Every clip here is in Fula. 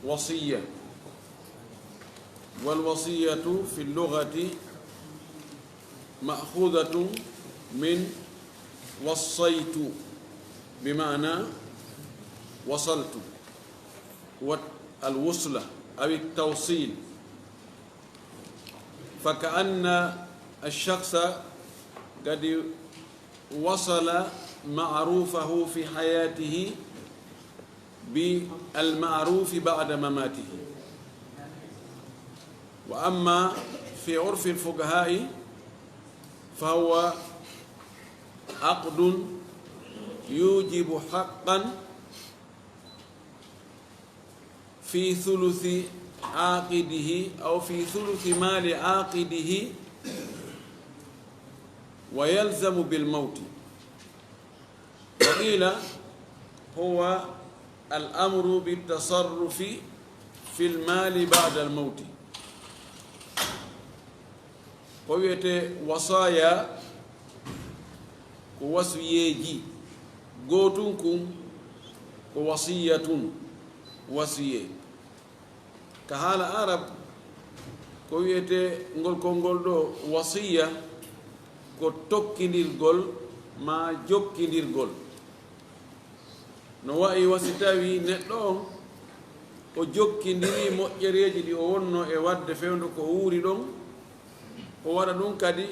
وصية. والوصية في اللغة مأخوذة من وصيت بمعنى وصلت، والوصلة أو التوصيل. فكأن الشخص قد وصل معروفه في حياته بالمعروف بعد مماته. وأما في عرف الفقهاء فهو عقد يوجب حقا في ثلث عاقده أو في ثلث مال عاقده ويلزم بالموت. وقيل هو الأمر بالتصرف في المال بعد الموت. ويته وصايا وصيجي غوتونكم وصية وصية كحال عرب ويته ngol kongol do wasiya ko tokkidirgol ma jokkidirgol. No wayi wasitawi neɗɗo on o jokkidiri moƴƴereji ɗi o wonno e wadde fewndo ko wuuri ɗon, o waɗa ɗum kadi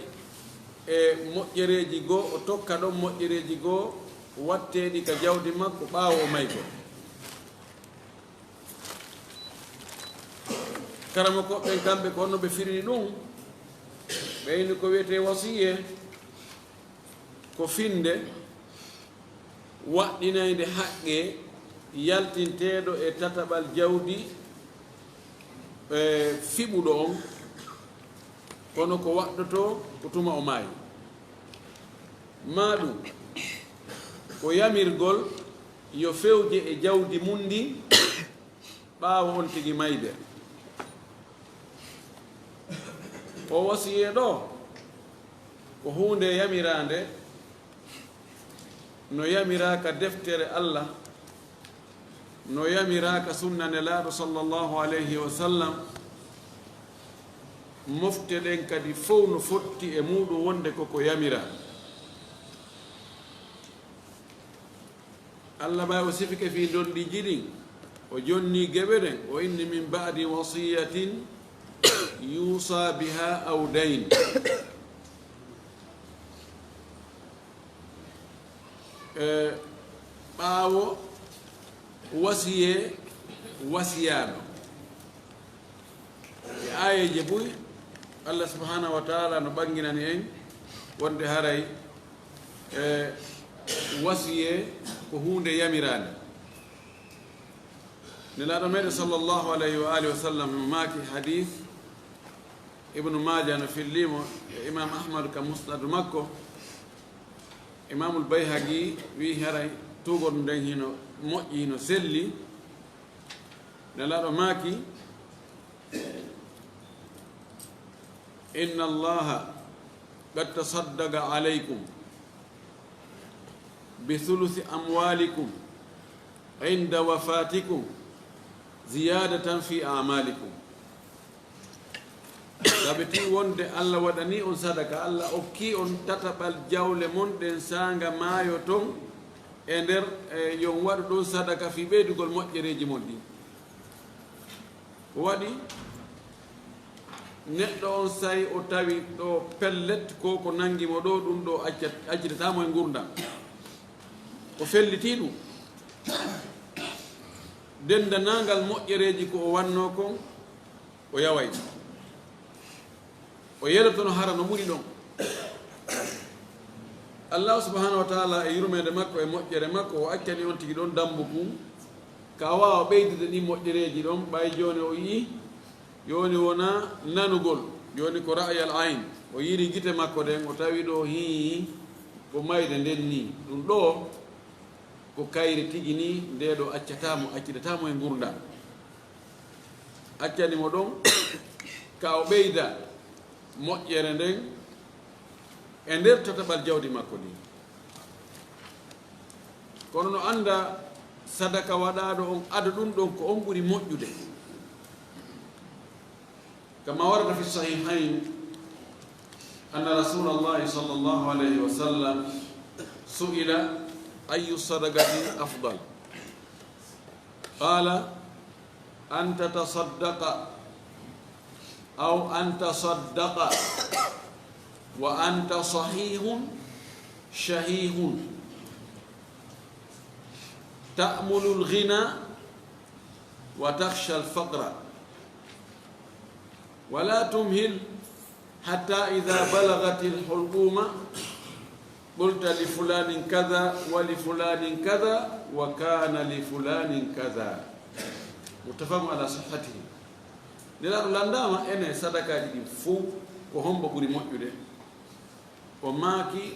e moƴƴereji goo, o tokka ɗon moƴƴereji goo watteɗi ka jawdi makko ɓaawo o mayko. karama koɓɓen kamɓe ko honno ɓe firini ɗum, ɓeyni ko wiyete wasiye ko finde waɗɗinayde haqqe yaltinteɗo e tataɓal jawdi fiɓuɗo on, kono ko waɗɗoto ko tuma o maayi. Ma ɗum ko yamirgol yo fewje e jawdi mundi ɓaawo on tigi mayde. O wasiye ɗo ko hunde yamirande no yamiraka deftere Allah, no yamiraka sunna nelaɗo sallallahu alayhi wa sallam. mofte ɗen kadi fof no fotti e muɗum wonde koko yamira. Allah ɓawi o sifike fi donɗiji ɗin o jonni geɓe ɗen o inni min ba'di wasiyatin yusa biha aw dayn. ɓaawo wasiye wasiyaɗo e ayeje boy Allah subhanahu wa ta'ala no ɓanginani en wonde haray wasiye ko hunde yamirande. nelaɗo meɗen sallllahu alayhi wa alihi wa sallam no maaki hadith ibnu maja no fillimo e imam ahmad ka musnadu makko. imamul bayhaqi wi haray tugoɗo nden hino moƴƴi hino selli. nelaɗo maaki inna allaha qad tasaddaqa alaykum bi thuluthi amwalikum inda wafatikum ziyadatan fi a'malikum. sabiti wonde Allah waɗani on sadaka, Allah okki on tataɓal jawle mon ɗen sanga maayo ton e nder yon waɗu ɗon sadaka fi ɓeydugol moƴƴereji mon ɗi. waɗi neɗɗo on sayi o tawi ɗo pellet ko ko nangimo ɗo ɗum ɗo accitatamo e gurdam, o felliti ɗum dendanangal moƴƴereji ko o wanno kon o yaway, o yelotono hara no ɓuri ɗon. Allah subhanahu wa ta'ala e yurmede makko e moƴƴere makko o accani on tigi ɗon dambu kum ka wawa ɓeydude ɗi moƴƴereji ɗon. ɓay joni o yii joni wona nanugol, joni ko ra'yal ayn, o yiri gite makko ɗen o tawi ɗo hi ko mayde nden ni ɗum ɗo ko kayri tigi ni nde ɗo accidatamo e gurdam. accanimo ɗon ka o ɓeyda moƴƴere nden e nder tataɓal jawdi makko ɗi. kono no anda sadaka waɗaɗo on ada ɗum ɗon ko on ɓuri moƴƴude kama warada fi sahihain anna rasulallahi sallllahu alayhi wa sallam su'ila ayu sadaqati afdal qala an tatasaddaqa aw an tasaddaqa wa anta sahihun shahihun ta'mulu al-ghina wa takhsha al-faqra wa la tumhil hatta idha balaghat al-hulquma qulta li fulanin kadha wa li fulanin kadha wa kana li fulanin kadha muttafaqun ala sihhatihi nelaɗo landama ene sadakaji ɗi fof ko hombo ɓuri moƴƴude o maaki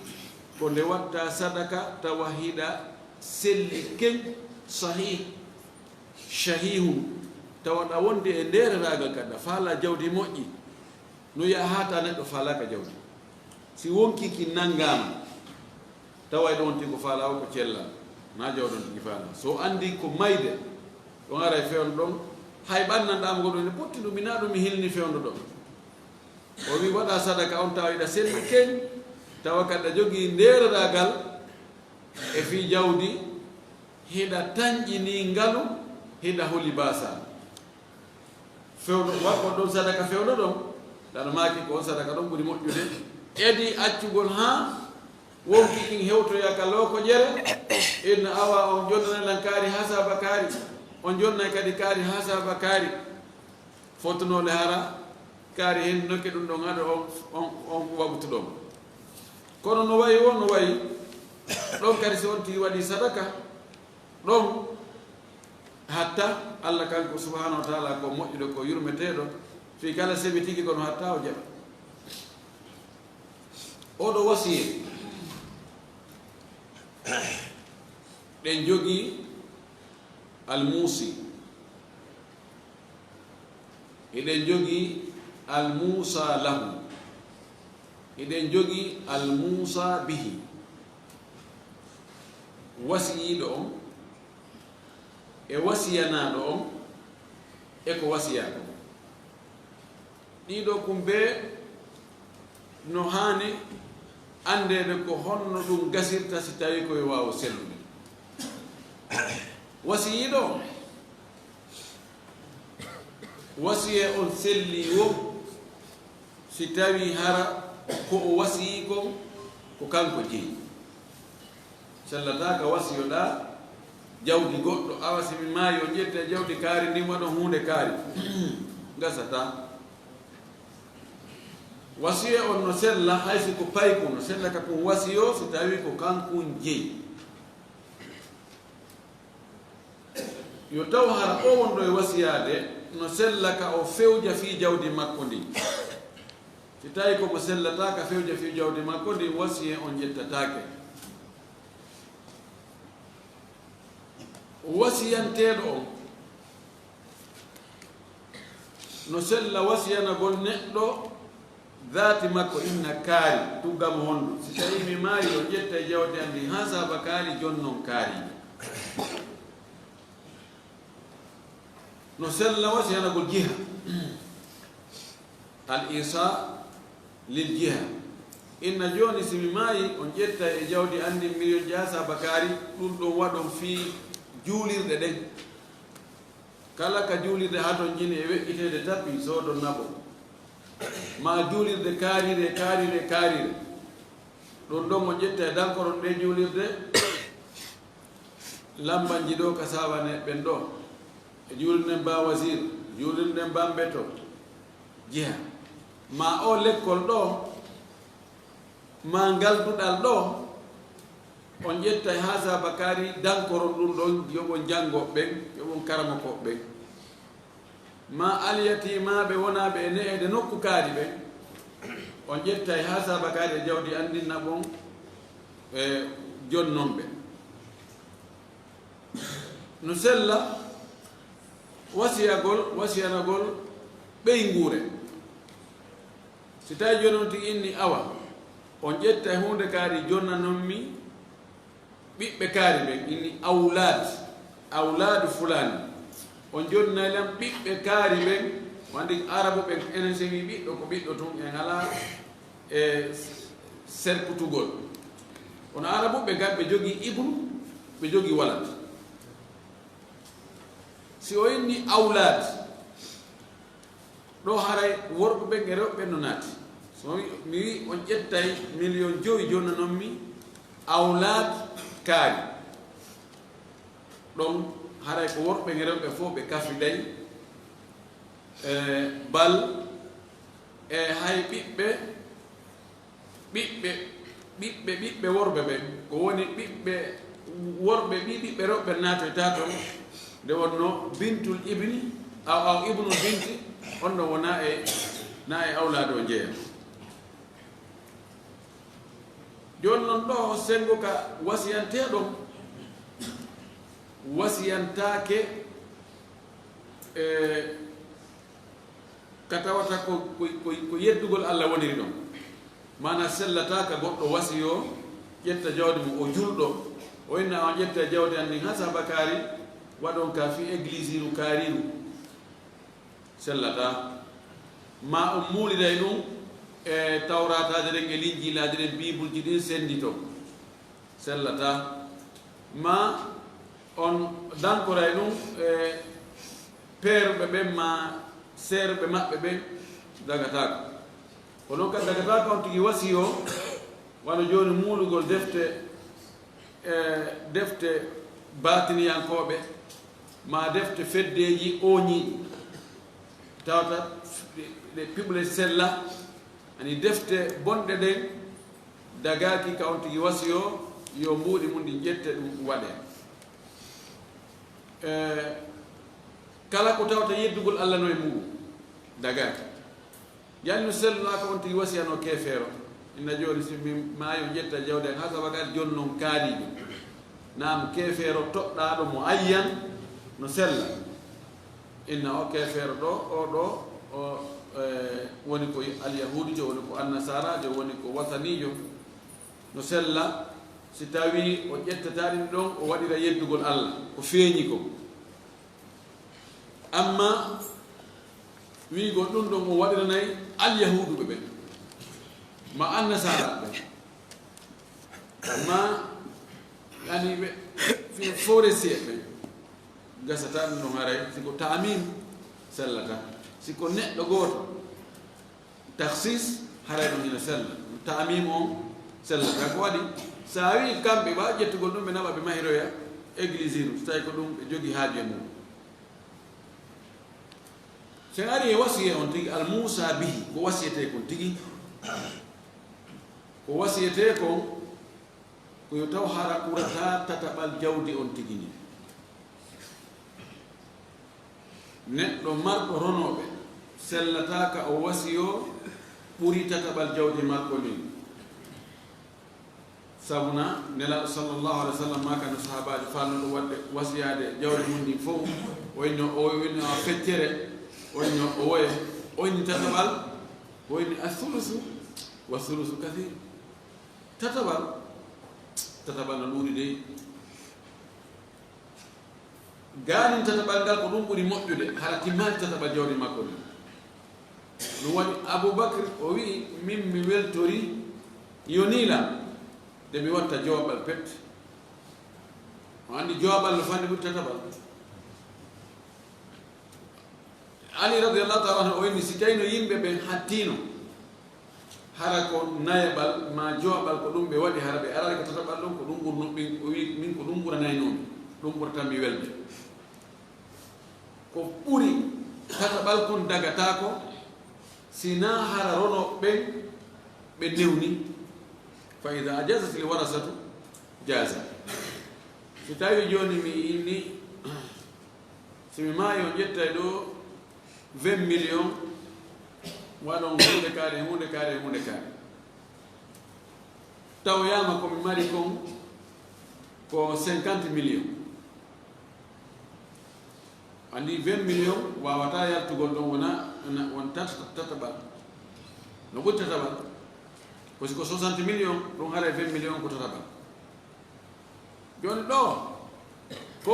ko nde watta sadaka tawa hiɗa selli ken sahih shahihum tawaɗa wonde e ndereragal kadda faala jawdi moƴƴi no yahata neɗɗo faalaka jawdi si wonkiki nanngama tawa ɗo wonti ko faala o ko cella na jawɗon tigi faala so andi ko mayde ɗon ara e fewno ɗon hay ɓannanɗama goɗo ne potti ɗum mina ɗum mi hilni fewndo ɗon o wi waɗa sadaka on tawa yiɗa selli ken tawa kadi a jogii ndereragal e fi jawdi hiɗa tañƴini ngalu hiɗa holi basa fewno wakko ɗon sadaka fewno ɗon ɗaɗa maaki ko on sadaka ɗon ɓuri moƴƴude edi accugol ha wonki ɗin hewtoya ka loko ƴere inna awa on jonnanelan kaari ha saba kaari on jonnay kadi kaari ha saba kaari fotanole hara kaari hen nokke ɗum ɗon haɗa on waɓtuɗon kono no wayi o no wayi ɗon kadi so on tigi waɗi sadaka ɗon hatta Allah kanko subhanahu wa taala ko moƴƴude ko yurmeteɗo fi kala seɓi tigi kono hatta o jaɓa oɗo wasiye ɗen jogii almusi eɗen jogii almusa lahu eɗen jogii almusa bihi wasiyiɗo on e wasiyanaɗo on e ko wasiyaɗo ɗiɗo kumbe no hani andede ko honno ɗum gasirta si tawi koye wawa sellude wasiyiɗo wasiye on selli wo si tawi hara ko o wasiyi kon ko kanko jeeyi sallataka wasiyoɗa jawdi goɗɗo awa simi maayi o ƴette jawdi kaari ndin waɗon hunde kaari gasata wasiye on no sella haysi ko payku no sella ka kon wasiyo si tawi ko kankun jeeyi yo taw hara o wonɗo e wasiyade no sella ka o fewja fi jawdi makko ndi si tawi komo sellataka fewja fi jawdi makko ndi wasiye on jettatake wasiyanteɗo on no sella wasiyanagol neɗɗo dhati makko inna kaari tuggamo honɗo si tawi mi maari o ƴetta e jawdi andi ha saba kaari jonnon kaari no sella wasiyanagol jiha al isa lil jiha inna joni simi maayi on ƴetta e jawdi andi mbiyon jeha saba kaari ɗum ɗon waɗon fi juulirɗe ɗen kala ka juulirde ha ton jini e weƴƴitede tappi soodon nabo ma juulirde kaarire kaarire kaarire ɗon ɗon on ƴetta e dankoron ɗe juulirde lambanji ɗo ka sawane ɓen ɗo e juulirden ba wasir juulirden ba mbeto jiha ma o lekkol ɗo ma ngalduɗal ɗo on ƴetta ha saba kaari dankoron ɗum ɗon yoɓon janngo ɓen yoɓon karama ko ɓen ma alyatimaɓe wonaɓe e ne'ede nokku kaari ɓen on ƴetta ha saba kaari e jawdi andinna ɓon e jonnon ɓe no sella wasiyanagol ɓeynguure si tawi joni on tigi inni awa on ƴetta hunde kaari jonnanon mi ɓiɓɓe kaari ɓen inni awlad awladu fulani on jonnalam ɓiɓɓe kaari ɓen wandi arabu ɓen enen so wi ɓiɗɗo ko ɓiɗɗo tun en ala e serputugol on arabu ɓe gat ɓe jogii ibnu ɓe jogii walad si o inni awlad ɗo haray worɓe ɓen e rewɓe no naati so mi wi on ƴettay million 5 jonna noon mi awlad kaari ɗon haray ko worɓe e rewɓe fof ɓe kafiɗay bal e hay ɓiɓɓe worɓe ɓen ko woni ɓiɓɓe worɓe ɓiɓɓe rewɓe naatoyta toon nde wonno bintul ibni aw ibnul binti on ɗo wona na e awlaade o jeeya jooni noon ɗo sengo ka wasiyanteɗon wasiyantaake ka tawata ko yeddugol Allah woniri ɗon mana sellataka goɗɗo wasiyo ƴetta jawdi mum o julɗo o inna on ƴetta jawdi an ndin ha saba kaari waɗon ka fi église iru kaariru sellata ma on muuliray ɗum e tawrataje ɗen e linjilaji ɗen bibulji ɗin sendito sellata ma on dankoray ɗum e peeruɓe ɓen ma seeruɓe maɓɓe ɓen dagatako ko noon kadi dagatako on tigi wasi o wano joni muulugol defte batiniyankoɓe ma defte feddeji oñiɗi tawata ɗe piɓle sella ani defte bonɗe ɗen dagaki ka on tigi wasi o yo mbuuɗi mum ɗi ƴette ɗum waɗe kala ko tawta yeddugol Allah no e muɗum dagaki yanno sellunaka on tigi wasiyano keefeero inna joni si min maayo ƴetta jawde ha saba kadi joni noon kaaliɓe nam keefeero toɗɗaɗo mo ayyan no sella inna o keefeero ɗo o ɗo o woni ko alyahudijo woni ko annasarajo woni ko wasanijo no sella si tawi o ƴettataɗin ɗon o waɗira yeddugol Allah ko feeñi ko amma wiigo ɗum ɗon o waɗiranayi alyahuduɓe ɓen ma annasara ɓen ma yani ɓe forestier ɓen gasata ɗum ɗon haray siko tamim sellata siko neɗɗo gooto taxis haray ɗum hina sella tamim on sellata ko waɗi sa wi kamɓe ɓa ƴettugol ɗum ɓe naɓa ɓe mahiroya église iru so tawi ko ɗum ɓe jogii haaju e mum sen ari e wasiye on tigi al musa bihi ko wasiyete kon tigi ko wasiyete kon ko yo taw hara ɓurata tataɓal jawdi on tigi ni neɗɗo marɗo ronoɓe sellataka o wasiyo ɓuri tataɓal jawdi makko ndin sabuna nelaɗo sallllahu alih w sallam maka no sahabaji falnoɗo waɗde wasiyade jawdi mum ndin fof oyno feccere oyno o woye oyni tataɓal oyni athulusu wa thulusu kathir tataɓal no ɗuuri dey ganin tataɓal ngal ko ɗum ɓuri moƴƴude hara timmani tataɓal jawdi makko ni ɗum waɗi aboubacre o wi min mi weltori yonilam de mi watta jowaɓal pette o andi jowaɓal no fanni ɓuri tataɓal ali radiallahu taala anhu o inni si tawi no yimɓe ɓen hattino hara ko nayaɓal ma jowaɓal ko ɗum ɓe waɗi hara ɓe arani ko tataɓal ɗum ko ɗum ɓurno ɓin o wi min ko ɗum ɓuranaynomi ɗum ɓuratan mi welde ko ɓuri tataɓal kon dagatako sina hara rono ɓen ɓe newni fa ida ajazat li warasatu jaza si tawi joni mi inni simi maayi on ƴettay ɗo 20 millions waɗon hunde kaare tawyama komi mari kon ko 50 millions andi 20 millions wawata yaltugol ɗon won tataɓal no ɓuri tataɓal ko siko 60 millions ɗum haray 20 millions ko tataɓal joni ɗo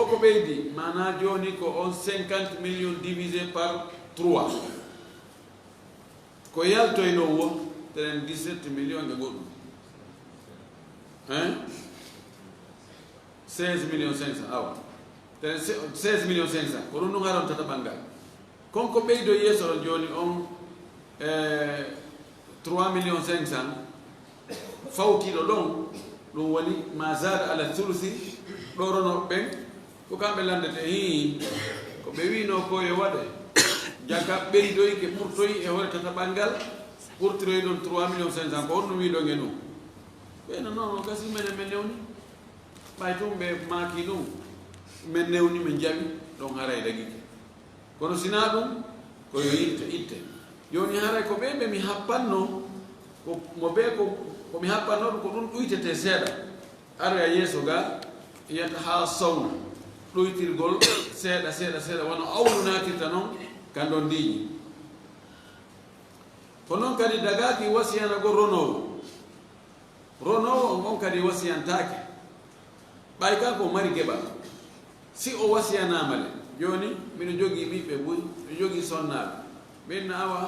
ko ɓeydi mana joni ko on 50 millions divisé par 3 ko yaltoyno wo tren 17 millions e goɗɗum 16 millions 500 awa tren 16 millions 500 ko ɗum ɗum haron tata ɓangal konko ɓeydo yeeso ɗo joni on 3 millions 500 fawtiɗo ɗon ɗum woni ma zada ala thulusi ɗo ronoɓe ɓen ko kamɓe landete hi ko ɓe wino ko yo waɗe jagga ɓeydoy ke ɓurtoy e hoore tata ɓangal ɓurtiroy ɗon 3 millions 500 ko honno wiɗon e ɗum ɓeyno noon gasi menen men newni ɓay tum ɓe maaki ɗum men newni min jaɓi ɗon haray dagike kono sina ɗum koyo yitte itte joni haray ko ɓe ɓe mi happanno mo ɓe komi happanno ɗum ko ɗum ɗuytete seeɗa ara yeeso ga yiyata ha sawna ɗoytirgol seeɗa seeɗa seeɗa wono awlu natirta noon kan ɗon ndiƴi ko noon kadi dagaki wasiyanago ronowo on kadi wasiyantake ɓay kanko mari geɓal si o wasiyanama le joni mbiɗo jogii ɓiɓɓe ɓuy miɗo jogii sonnaɓe ɓinna awa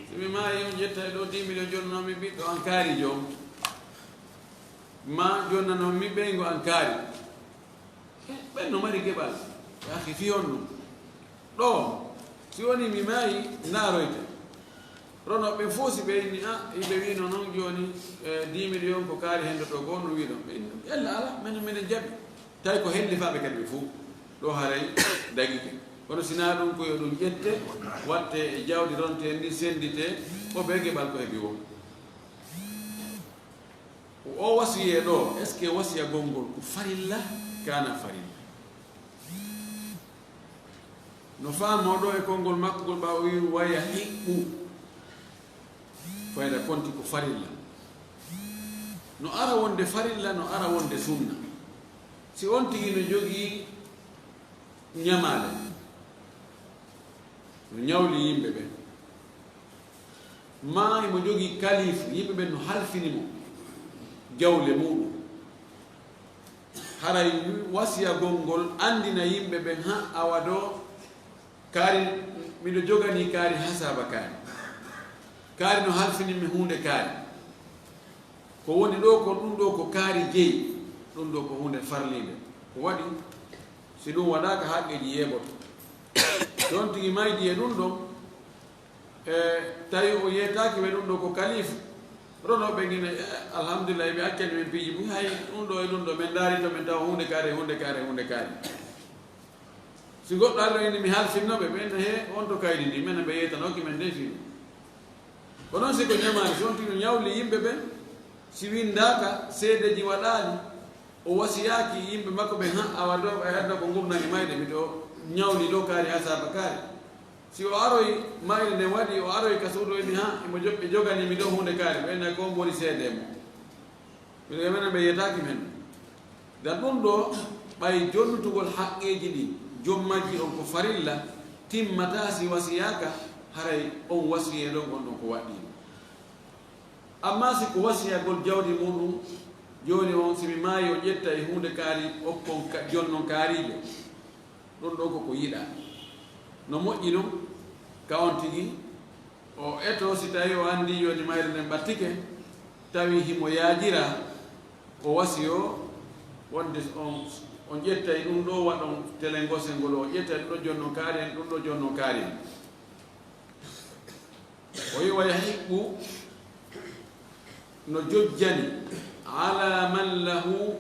somi maayi on ƴetta ɗo 10 millions jonnomi ɓiɗɗo an kaari joom ma jonnanomi ɓeygo an kaari ɓen no mari geɓal yaki fiyon ɗum ɗo si woni mi maayi ndaroyte ronoɓe fof si ɓeyni yimɓe wino noon joni 10 millions ko kaari hende ɗo goo no wiɗon ella ala minen jaɓi tawi ko hellifaɓe kadi ɓe fof ɗo haray dagike kono sina ɗum koyo ɗum ƴette watte e jawdi ronte ndi sendite o ɓe geɓal ko heeɓi o wasiye ɗo est ce que wasiya gongol ko farilla kana farilla no faamo ɗo e konngol makko ngol ɓa o wi waya hiɓɓu fayda konti ko farilla no ara wonde farilla no ara wonde sunna si on tigi no jogii ñamale no ñawli yimɓe ɓen ma imo jogii kalifu yimɓe ɓen no halfinimo jawle muɗum haray wasiyagol ngol andina yimɓe ɓen ha awa ɗo kaari miɗo jogani kaari hasaba kaari no halfinimi hunde kaari ko woni ɗo ko ɗum ɗo ko kaari jeyi ɗum ɗo ko hunde farlinde ko waɗi si ɗum waɗaka haqqeji yeeɓoto ɗon tigi maydi e ɗum ɗon tawi o yeetaki ɓe ɗum ɗo ko kalifu ronoɓe gine alhamdulillah ɓe accani men piiji mum hay ɗum ɗo e ɗum ɗo min daari to min tawa hunde kaari si goɗɗo alloyni mi halfinnoɓe ɓenno he on to kaydi ndi minen ɓe yeytanoki men defino ko noon siko ñamani si on tino ñawli yimɓe ɓen si windaka seedeji waɗani o wasiyaki yimɓe makko ɓen ha awa ɗo ɓe hedda ko gurnani mayde miɗo ñawli ɗo kaari ha saba kaari si o aroy mayde nde waɗi o aroy ka suuɗoyni ha imo ɓe joganimi ɗo hunde kaari ɓenna ko woni seedemo miɗo menen ɓe yeytaki men dan ɗum ɗo ɓay jonnutugol haqqeji ɗi jommajji on ko farilla timmata si wasiyaka haray on wasiye ɗon on ɗon ko waɗɗino amma si ko wasiyagol jawdi muɗum joni on simi maayi o ƴetta e hunde kaari okkon jonnon kaarijo ɗum ɗo koko yiɗa no moƴƴi ɗum ka on tigi o eto si tawi o andi yoni mayre nden ɓattike tawi himo yaajira o wasi o wonde on ƴettay ɗum ɗo waɗon télé ngosel ngol o ƴettay ɗum ɗo jonno kaari en ɗum ɗo jonno kaari en o yiwaya hiɓɓu no jojjani ala man lahu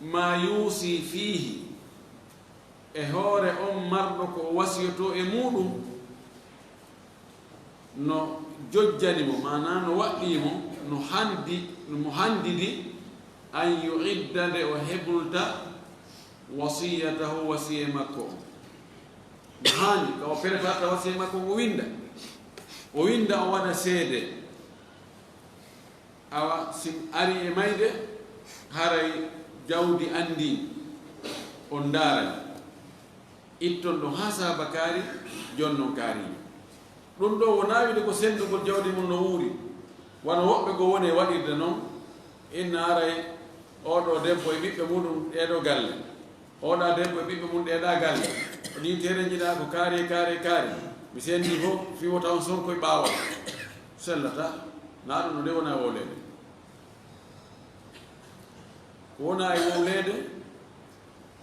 ma yuusi fiihi e hoore on marɗo ko wasiyoto e muɗum no jojjanimo mana no waɗɗimo no handidi an yuidda nde o heɓulta wasiyatahu wasiye makko no haani ka o préparata wasiye makko o winda o waɗa seede awa sim ari e mayde haray jawdi andi on daarani itton ɗo ha saba kaari jonnon kaarijo ɗum ɗo wona wiide ko sendugol jawdi mum no wuuri wona woɓɓe go woni e waɗirde noon inna aray oɗo debbo e ɓiɓɓe muɗum ɗeɗo galle oɗa debbo e ɓiɓɓe mum ɗeɗa galle ni tere jiɗa ko kaari mi sendi fof fiwota on son koye ɓaawal sellata na ɗum no nde wona e wowlede ko wona e wowlede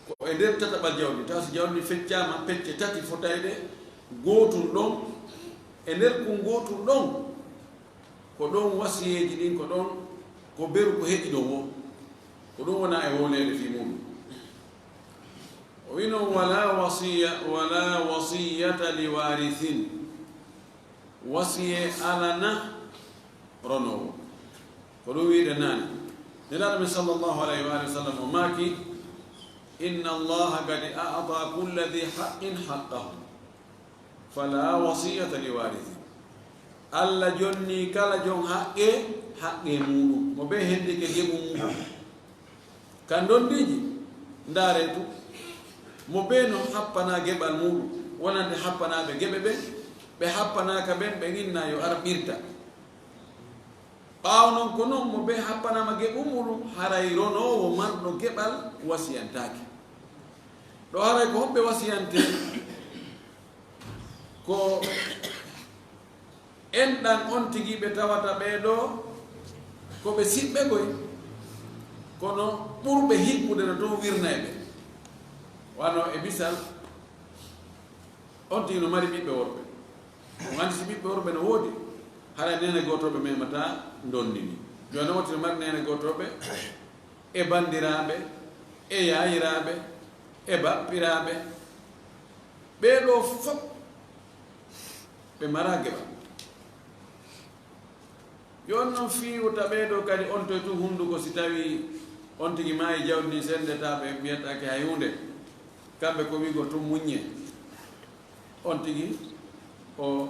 ko e nder tataɓal jawdi taw so jawdi feccama pecce tati fotayɗe gootum ɗon e nder ko gootum ɗon ko ɗon wasiyeji ɗin ko ɗon ko beru ko heƴi ɗon wo ko ɗum wona e wowlede fi mum o wi noon wala wasiyata li warithin wasiye alana ronowo ko ɗum wiide nani nelaɗo men sallllahu alayhi wa sallam o maaki inna allaha kadi a'ta kulla dhi haqqin haqqahu fala wasiyata li warithin allah jonni kala jon haqqe muɗum mo ɓe hendike geɓu muɗum kan dondiji ndaare tu mo ɓe no happana geɓal muɗum wonande happanaɓe geɓe ɓe ɓe happanaka ɓen ɓe inna yo ara ɓirta ɓaaw noon ko noon mo ɓe happanama geɓu muɗum haray ronowo marɗo geɓal wasiyantaki ɗo haray ko hoɓɓe wasiyante ko enɗan on tigi ɓe tawata ɓeɗo ko ɓe siɓɓe goy kono ɓurɓe hiɓɓude no to wirnay ɓe wano e misal on tigi no mari ɓiɓɓe worɓe o andi si ɓiɓɓe worɓe no woodi hara nene gotoɓe memata dondini joni wotti no mari nene gotoɓe e bandiraɓe e yayiraɓe e bappiraɓe ɓeɗo fof ɓe mara geɓa yon noon fiwta ɓeɗo kadi on toye tu hunduko si tawi on tigi maayi jawdi ni sendetaɓe mbiyatake hay hunde kamɓe ko wigo tum muññe on tigi o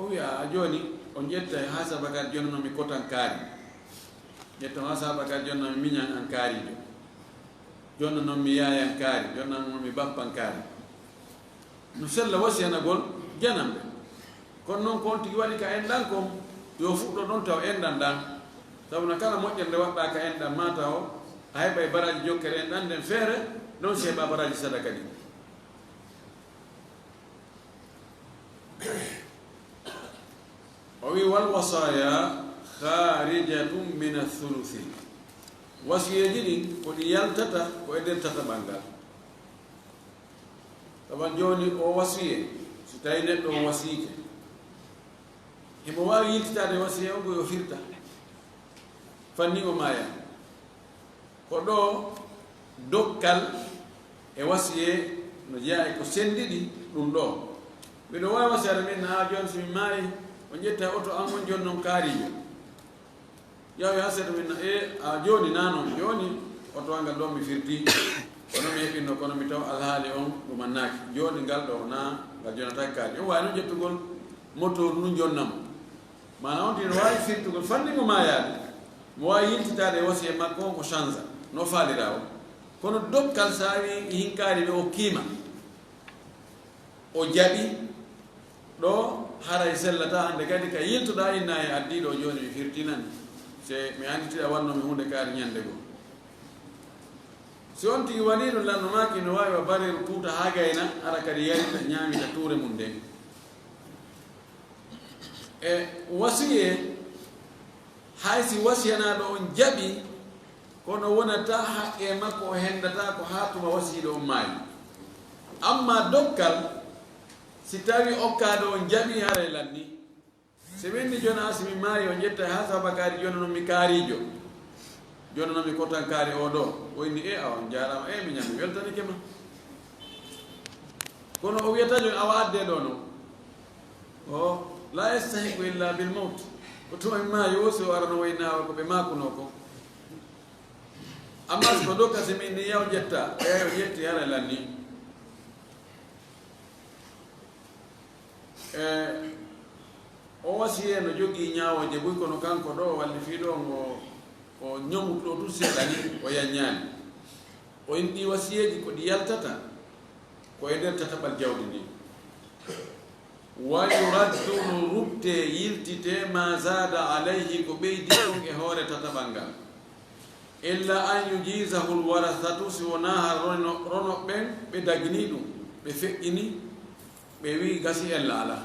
wiya a joni o ƴetta ha sabakar joni noon mi kotan kaari ƴetta ha sabakar joni noon mi miñan an kaarijo joni noon mi yaayan kaari joni noon mi bappan kaari no sella wasiyanagol janamɓe kono noon ko on tigi waɗi ka enɗan kom yo fuɗɗo ɗon taw enɗan ɗan sabuna kala moƴƴere nde waɗɗa ka enɗan mata o a heɓa e baraji jokkere enɗan nden feere ɗon si heɓa baraji sadaka ɗi o wi wal wasaya kharijatum min athuluthi wasiyeji ɗin ko ɗi yaltata ko e nder tataɓal ngal saban joni o wasiye so tawi neɗɗo o wasike himo wawi yiltitade wasiye o goyo firta fanni o maya ko ɗo dokkal e wasiye no jeeya e ko sendiɗi ɗum ɗo mbiɗo wawi wasiyade min ha joni somi maayi o ƴetta oto an on joni noon kaarijo yawi ha seeɗa minna a joni nanon joni oto angal ɗon mi firti kono mi heɓinno kono mi taw alhaali on ɗumannaki joni ngal ɗo na ngal jonataki kaari on wawi noon ƴettugol motor nu jonnamo mana on tino wawi firtugol fanni mo mayade mo wawi yiltitade wasiye makko on ko change no faalira o kono dokkal sa wi hinkaari ɓe o kiima o jaɓi ɗo haray sellata hande kadi ka yiltuɗa inna e addiɗo joni mi firtinani se mi anditiɗa wannomi hunde kaari ñande goo si on tigi waɗi ɗum lannomaki no wawi wa bareru tuuta ha gayna ara kadi yarita ñamita tuure mum nden e wasiye haysi wasiyanaɗo on jaɓi kono wonata haqqe makko o hendata ko ha tuma wasiyiɗo on maayi amma dokkal si tawi okkaɗo on jaɓi haray lanni si minni joni ha simi maayi o ƴetta ha sabakari joni noon mi kaarijo joni noon mi kotan kaari o ɗo o inni on jarama mi ñami weltanike ma kono o wiyata joni awa adde ɗo noon o la yastahiqu illa bil maut o tuma mi maayi o si o arano waynawa ko ɓe makuno ko amma so ko dokka si minni yaw ƴetta o ƴetti haray lanni o wasiye no jogii ñaawoje ɓuy kono kanko ɗo walli fiiɗo o ñomuɗo tu seɗɗani o yaññaani o in ɗi wasiyeji ko ɗi yaltata ko e nder tataɓal jawdi ndi wa yuraddu no rubte yiltite ma zada alayhi ko ɓeydi ɗum e hoore tataɓal ngal illa an yujizahu lwarathatu si wonaha rono ɓen ɓe dagini ɗum ɓe feƴƴini ɓe wi gasi en laala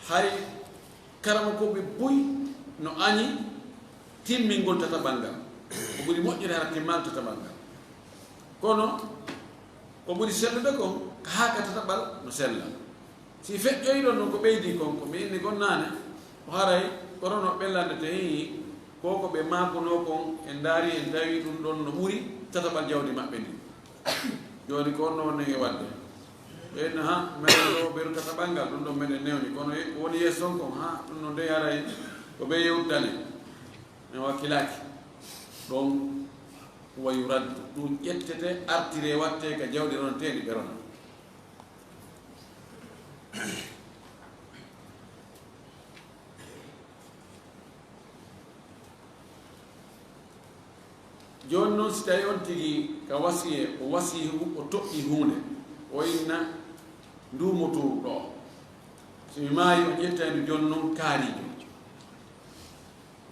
hay karama ko ɓe boyi no añi timmingol tataɓal ngal ko ɓuri moƴƴere hara timmal tataɓal ngal kono ko ɓuri sellude kon ko haaka tataɓal no sella si feƴƴoyɗon noon ko ɓeydi kon ko mi inni gonnane o haray korono ɓellande te hi koko ɓe makuno kon en daari en tawi ɗum ɗon no ɓuri tataɓal jawdi maɓɓe ndi joni ko onno wonnege wadde ɓeyno ha meɗen ɗo ɓeru tataɓal ngal ɗum ɗon meɗen newni kono woni yeeso ton kon ha ɗum no nde haray ko ɓe yewtane en wakkilaki ɗon wayu raddu ɗum ƴettete artire watte ka jawdi ronoteɗi ɓe rona joni noon si tawi on tigi ka wasiye o wasi o toɓɓi hunde o inna ndumotoru ɗo somi maayi o ƴettani joni noon kaarijo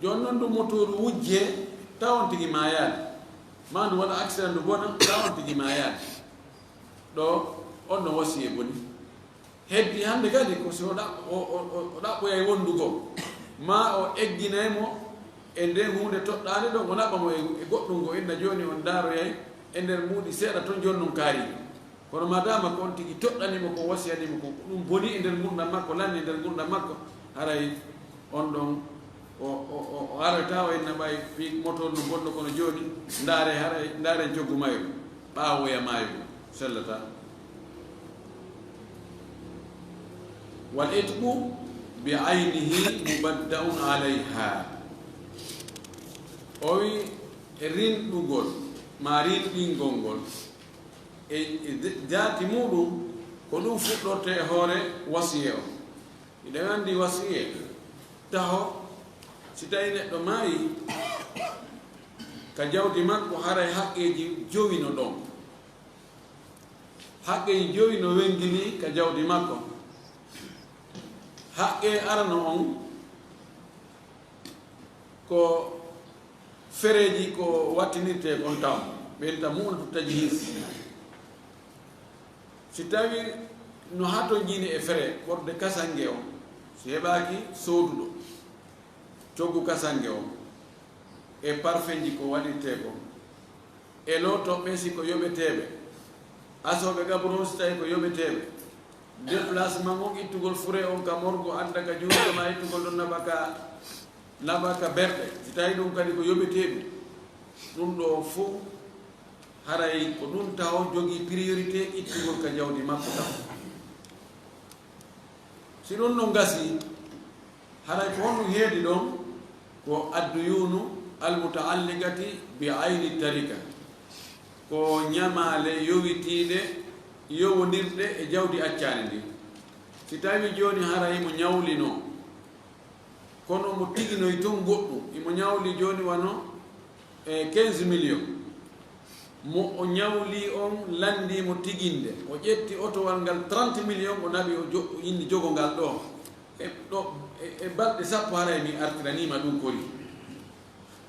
joni noon ndumotoru wujje taw on tigi mayade ma ndu waɗa accident ndu bona taw on tigi mayade ɗo on no wasiye boni heddi hande kadi ko si o ɗaɓɓoyay wondugo ma o egginaymo e nde hunde toɗɗade ɗo o naɓamo e goɗɗum ngo inna joni on daaroyay e nder muuɗi seeɗa toon joni noon kaariɗo kono madama ko on tigi toɗɗanimo ko wasiyanimo ko ɗum boni e nder gurdam makko lanni e nder gurdam makko haray on ɗon o aroyta o inna ɓay pi motol no bonɗo kono joni ndaare haray ndaare joggu mayo ɓaawoya maayo sellata wal itqu bi aynihi mubadda'un alayha o wi rinɗugol ma rinɗingol ngol e jaati muɗum ko ɗum fuɗɗorte e hoore wasiye o iɗen anndi wasiye taho si tawi neɗɗo maayi ka jawdi makko haray haqqeji jowino ɗon haqqeji jowino wengili ka jawdi makko haqqe arano on ko fereji ko wattinirte kon taw ɓenta muɗum to taji his si tawi no hato jini e fere ɓorde kasange o si heɓaki sooduɗo coggu kasange o e parfeji ko waɗirte ko e lotoɓe si ko yoɓeteɓe asoɓe gabro si tawi ko yoɓeteɓe déplacement on ittugol fure on ka morgo anda ka juutama ittugol ɗon naɓa ka berɗe si tawi ɗum kadi ko yoɓeteɗum ɗum ɗo fof haray ko ɗum taw jogii priorité ittugol ka jawdi makko taw si ɗum no gasi haray ko honɗum heedi ɗon ko adduyunu almutaalligati bi ayni tarika ko ñamale yowitiɗe yowodirɗe e jawdi accani ndi si tawi joni haray mo ñawlino kono mo tiginoy toon goɗɗum imo ñawli joni wano e 15 millions mo o ñawli on landimo tiginde o ƴetti otowal ngal 30 millions o naɓi o inni jogo ngal ɗo e balɗe sappo haray mi artiranima ɗum kori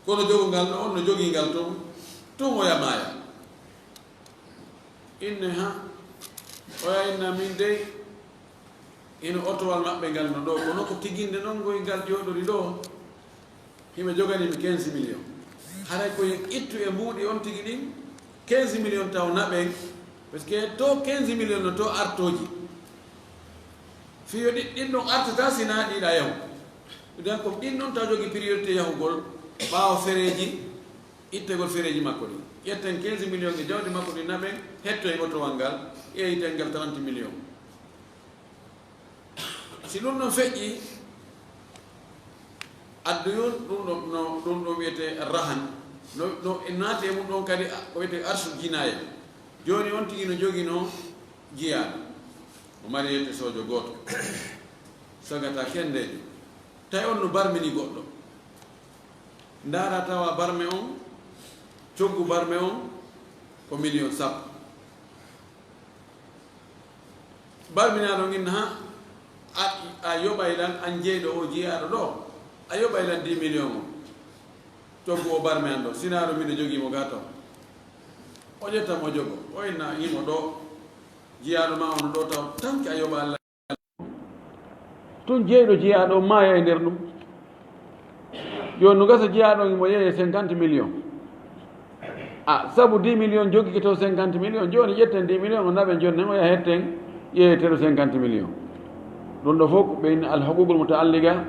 kono jogo ngal ɗo on no jogui ngal toon o yamaya inne ha oya inna min dey ino otowal maɓɓe ngal no ɗo kono ko tiginde noon goy ngal jooɗori ɗo hime joganimi 15 millions haray koye ittu e mbuuɗi on tigi ɗin 15 millions taw naɓen par ce que to 15 millions no to artoji fiyo ɗin ɗon artata sina ɗiɗa yahu ɗen ko ɗin ɗon taw jogi priorité yahugol ɓaawo fereji ittegol fereji makko ɗi ƴetten 15 millions e jawdi makko ɗi naɓen hetto e otowal ngal ƴeyiten ngal 30 millions si ɗum ɗon feƴƴi adduyun ɗum ɗo wiyete rahan no naati e mum ɗon kadi ko wiyete arsu jinaye joni on tigi no jogino jiyaɗo o mari yette sojo goto sagata kendejo tawi on no barmini goɗɗo ndara tawa barme on coggu barme on ko million sappo barminaɗo ginna ha a yoɓaylan an jeyɗo o jiyaɗo ɗo a yoɓaylan 10 millions o coggu o barme an ɗo sinaɗo mbiɗo joguimo ga taw o ƴetta mo jogo o inna yimo ɗo jiyaɗo ma ono ɗo taw tanki a yoɓa Allah tun jeeyɗo jiyaɗo maya e nder ɗum joni no gasa jiyaɗo imo yeeye 50 millions sabu 10 millions jogui to 50 millions joni ƴetten 10 millions o naɓe jonnen o yaha hetten yeeyeteɗo 50 millions ɗum ɗo fof ɓe inna alhaqugol mutaalliga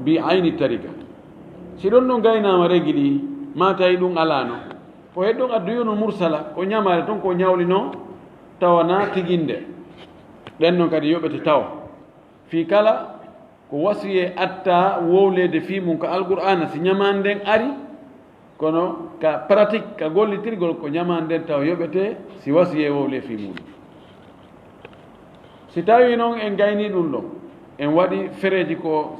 bi ayni tarika si ɗon ɗon gaynama regi ɗi ma tawi ɗum alano ko heɗɗon adduyuno mursala ko ñamare toon ko ñawlino tawana tiginde ɗen noon kadi yoɓete taw fi kala ko wasiye atta wowlede fi mum ko alqur'ana si ñamande nden ari kono ka pratique ka gollitirgol ko ñamande nden taw yoɓete si wasiye wowle fi mum si tawi noon en gayni ɗum ɗon en waɗi fereji ko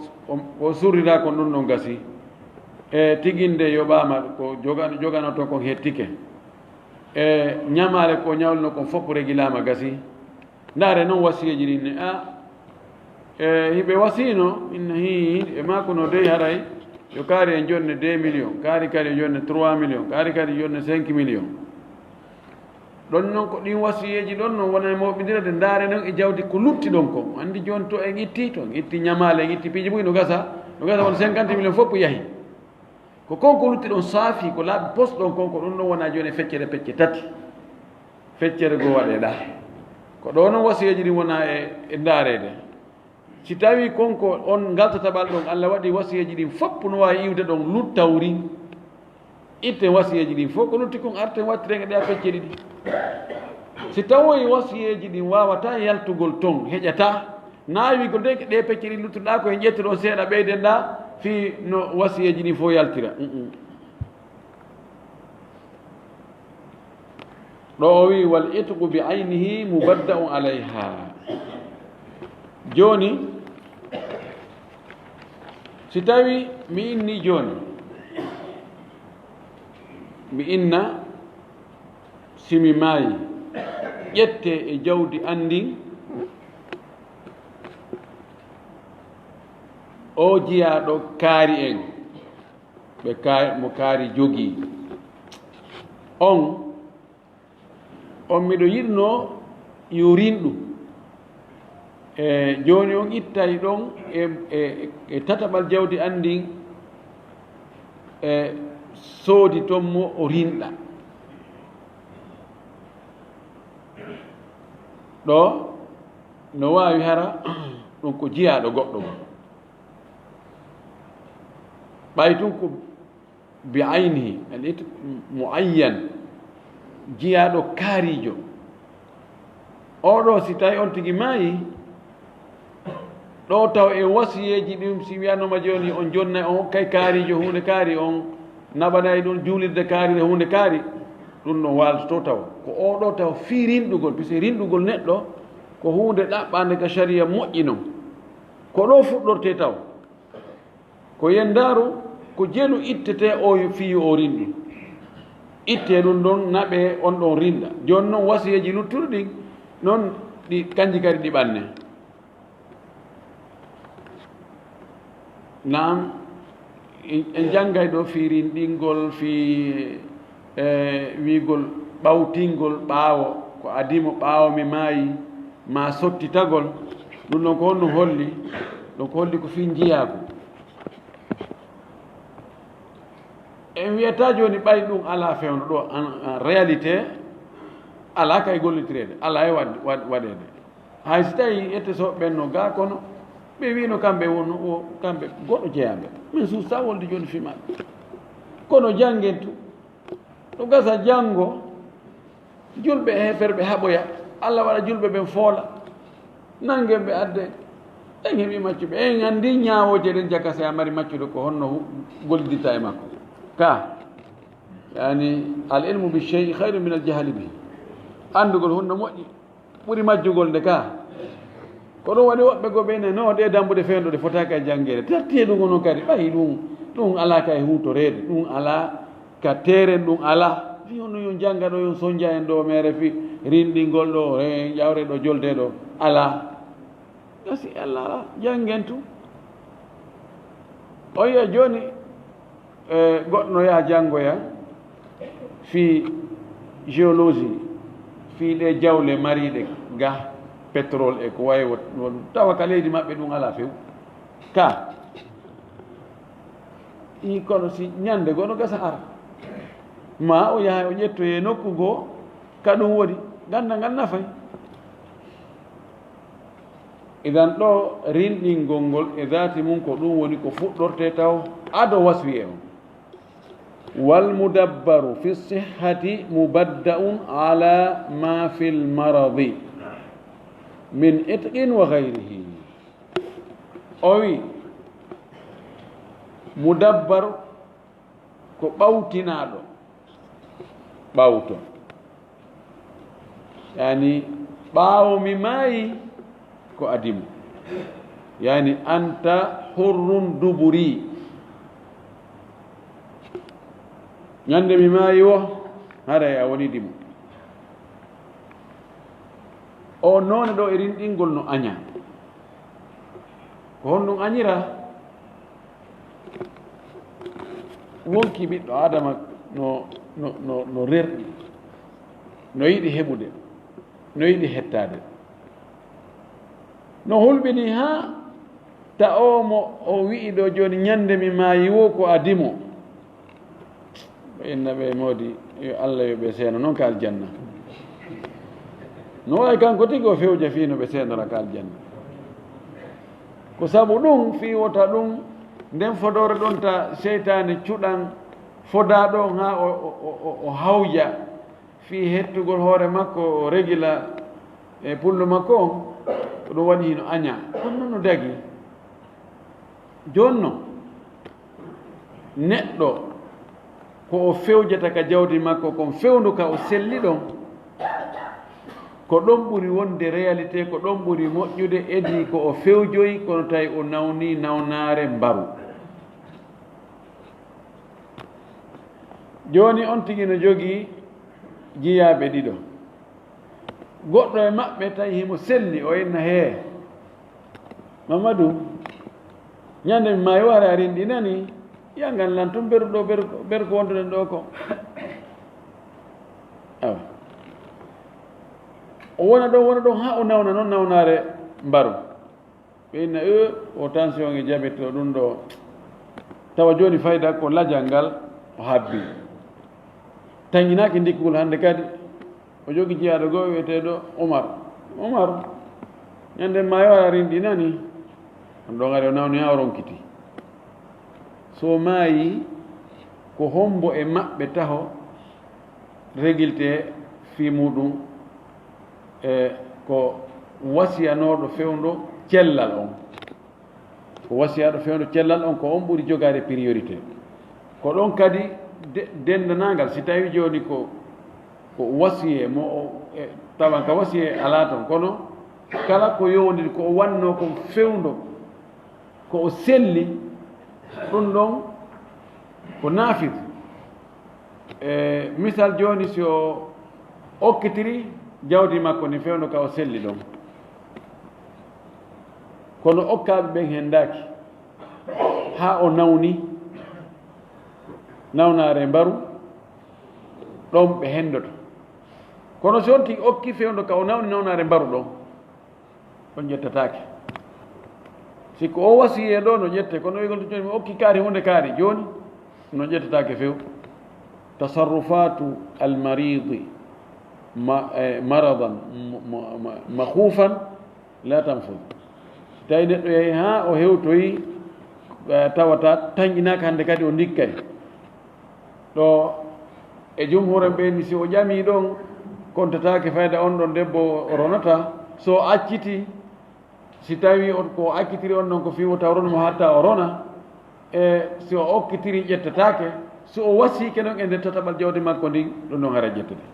surrira kon ɗum ɗon gasi e tiginde yoɓama ko jogano to kon hettike e ñamare ko ñawlino kon fof regilama gasi ndaare noon wasiyeji ɗin ne e hiɓe wasino inna hi e makono dey haray yo kaari en jonne 2 millions kaari kadi e jonne 3 millions kaari kadi e jonne 5 millions ɗon noon ko ɗin wasiyeji ɗon noon wona e mawɓidirade ndaare noon e jawdi ko lutti ɗon ko andi joni to en itti to en itti ñamale en itti piiji ɓuy no gasa won 50 millions fof yahi ko konko lutti ɗon saafi ko laaɓi poste ɗon konko ɗum ɗon wona joni e feccere pecce tati feccere goo waɗeɗa ko ɗo noon wasiyeji ɗin wona e ndaarede si tawi konko on ngaltataɓal ɗon Allah waɗi wasiyeji ɗin fopp no wawi iwde ɗon luttawri itten wasiyeji ɗin fof ko lutti kon arten wattirenge ɗe a fecce ɗiɗi si tawoyi wasiyeji ɗin wawata yaltugol ton heƴata nawi ko ndeke ɗe pecce ɗi luttuɗa ko e ƴette ɗon seeɗa ɓeydenɗa fi no wasiyeji ɗin fof yaltira ɗo o wi wal itqu bi aynihi mubadda'un alayha joni si tawi mi inni joni mi inna simi maayi ƴette e jawdi andin o jiyaɗo kaari en mo kaari jogii on miɗo yiɗno yo rinɗu e joni on ittay ɗon e tataɓal jawdi andin e soodi toon mo o rinɗa ɗo no wawi hara ɗum ko jiyaɗo goɗɗo mo ɓay tun ko bi aynihi muayyan jiyaɗo kaarijo oɗo si tawi on tigi maayi ɗo taw e wasiyeji ɗum si wiyanoma joni on jonna on kay kaarijo hunde kaari on naɓanayi ɗum juulirde kaari e hunde kaari ɗum ɗon waltoto taw ko oɗo taw fi rinɗugol puisque rinɗugol neɗɗo ko hunde ɗaɓɓande ka sharia moƴƴi non ko ɗo fuɗɗorte taw ko yendaru ko jeelu ittete o fiyu o rinɗu itte ɗum ɗon naɓe on ɗon rinɗa joni noon wasiyeji luttuɗo ɗin noon ɗi kanji kadi ɗi ɓanne nam en janggay ɗo fi rinɗingol fi wiigol ɓawtingol ɓaawo ko adimo ɓaawo mi maayi ma sottitagol ɗum ɗon ko honno holli ɗon ko holli ko fi jiyaago en wiyata joni ɓay ɗum ala fewno ɗo en réalité ala kay gollitirede ala e waɗede hay si tawi ette so ɓenno ga kono ɓe wino kamɓe wonno o kamɓe goɗɗo jeeyaɓe min suusa wolde joni fimaɓe kono janggen tu ɗo gasa janngo julɓe e heferɓe haɓoya Allah waɗa julɓe ɓen foola nangen ɓe adde en heeɓi maccuɓe en anndi ñaawoje ɗen jaka so a mari maccude ko honno gollidita e makko ka yani al ilmu bi chey hayru min al jahali bi anndugol hunde moƴƴi ɓuri majjugol nde ka ko ɗum waɗi woɓɓe go ɓe ne no ɗe dambude fewnude fotaka e janngede tatti ɗum onon kadi ɓayi ɗum ala ka e huutoreede ɗum ala ka teren ɗum ala fi honno yon jannga ɗo yon soñdia en ɗo mere fi rinɗingol ɗo e ƴawre ɗo jolde ɗo ala gasi allah ala janngen tu o yiya joni goɗɗo no yaha janngoya fi géologie fi ɗe jawle mariɗe ga pétrole e ko wayi no tawa ka leydi maɓɓe ɗum ala few ka i kono si ñande gono gasa ara ma o yaha o ƴettoye nokku goo ka ɗum woni ganda ngal nafay idan ɗo rinɗingol ngol e dati mum ko ɗum woni ko fuɗɗorte taw ado waswi e on walmudabbaru fi sihhati mubadda'un ala ma fi lmaradi min itqin wa gayrihi o wi mudabbar ko ɓawtinaɗo ɓawto yani ɓaawo mi maayi ko adimo yani anta hurrun duburi ñande mi maayi wo haray a woni dimo o noone ɗo e rinɗingol no aña ko honɗum añira wonki ɓiɗɗo adama no rerɗi no yiɗi heɓude no yiɗi hettade no hulɓini ha ta o mo o wi'i ɗo joni ñande mi maayi wo ko adimo inna ɓe moodi yo allah yo ɓe seeno noon ka aljanna no wawi kanko tigi o fewja fi no ɓe seenora ka aljanna ko sabu ɗum fi wota ɗum nden fodore ɗon ta seytane cuɗan foda ɗon ha o hawja fi hettugol hoore makko o régila e pullo makko on ko ɗum waɗi hino aña kono noon no dagi joni noon neɗɗo ko o fewjata ka jawdi makko kon fewndu ka o selli ɗon ko ɗon ɓuri wonde réalité ko ɗon ɓuri moƴƴude edi ko o fewjoyi kono tawi o nawni nawnare mbaru joni on tigi no jogii jiyaɓe ɗiɗo goɗɗo e maɓɓe tawi himo selli o inna hee mamadou ñande mi maayi ware a rinɗi nani ya ngallan tum beru ɗo beru ko wonduɗen ɗo ko awa o wona ɗon ha o nawna noon nawnare mbaru ɓe inna o tension e jaɓito ɗum ɗo tawa joni fayda ko lajal ngal o habbi tañinaki ndikkugol hannde kadi o jogi jeyaɗo goo wiyeteɗo oumar ñande maayi wara rinɗi nani on ɗo gari o nawni ha o ronkiti so maayi ko hombo e maɓɓe taho régulte fi muɗum e ko wasiyanoɗo fewndo cellal on ko wasiyaɗo fewndo cellal on ko on ɓuri jogade priorité ko ɗon kadi dendanagal si tawi joni ko wasiye mo tawan ka wasiye ala ton kono kala ko yowdiri ko o wanno ko fewndo ko o selli ɗum ɗon ko naafir misal joni si o okkitiri jawdi makko ni fewndo ka o selli ɗon kono okkaɓe ɓen hendaki ha o nawnare mbaru ɗon ɓe hendoto kono si on tigi okki fewndo ka o nawnare mbaru ɗon on ƴettatake sikko o wasiye ɗo no ƴette kono wigol to joni mi okki kaari hunde kaari joni no ƴettatake few tasarrufatu almaridi maradan makhufan la tanfud tawi neɗɗo yeehi ha o hewtoyi tawata tañƴinaka hannde kadi o ndikkay ɗo e jumhuren ɓeyni si o ƴami ɗon kontatake fayda on ɗon debbo o ronata so acciti si tawi ko accitiri on ɗon ko fiwo taw ronmo hatta o rona e si o okkitiri ƴettatake so o wasike noon e nder tataɓal jawdi makko ndin ɗum ɗon hara ƴettude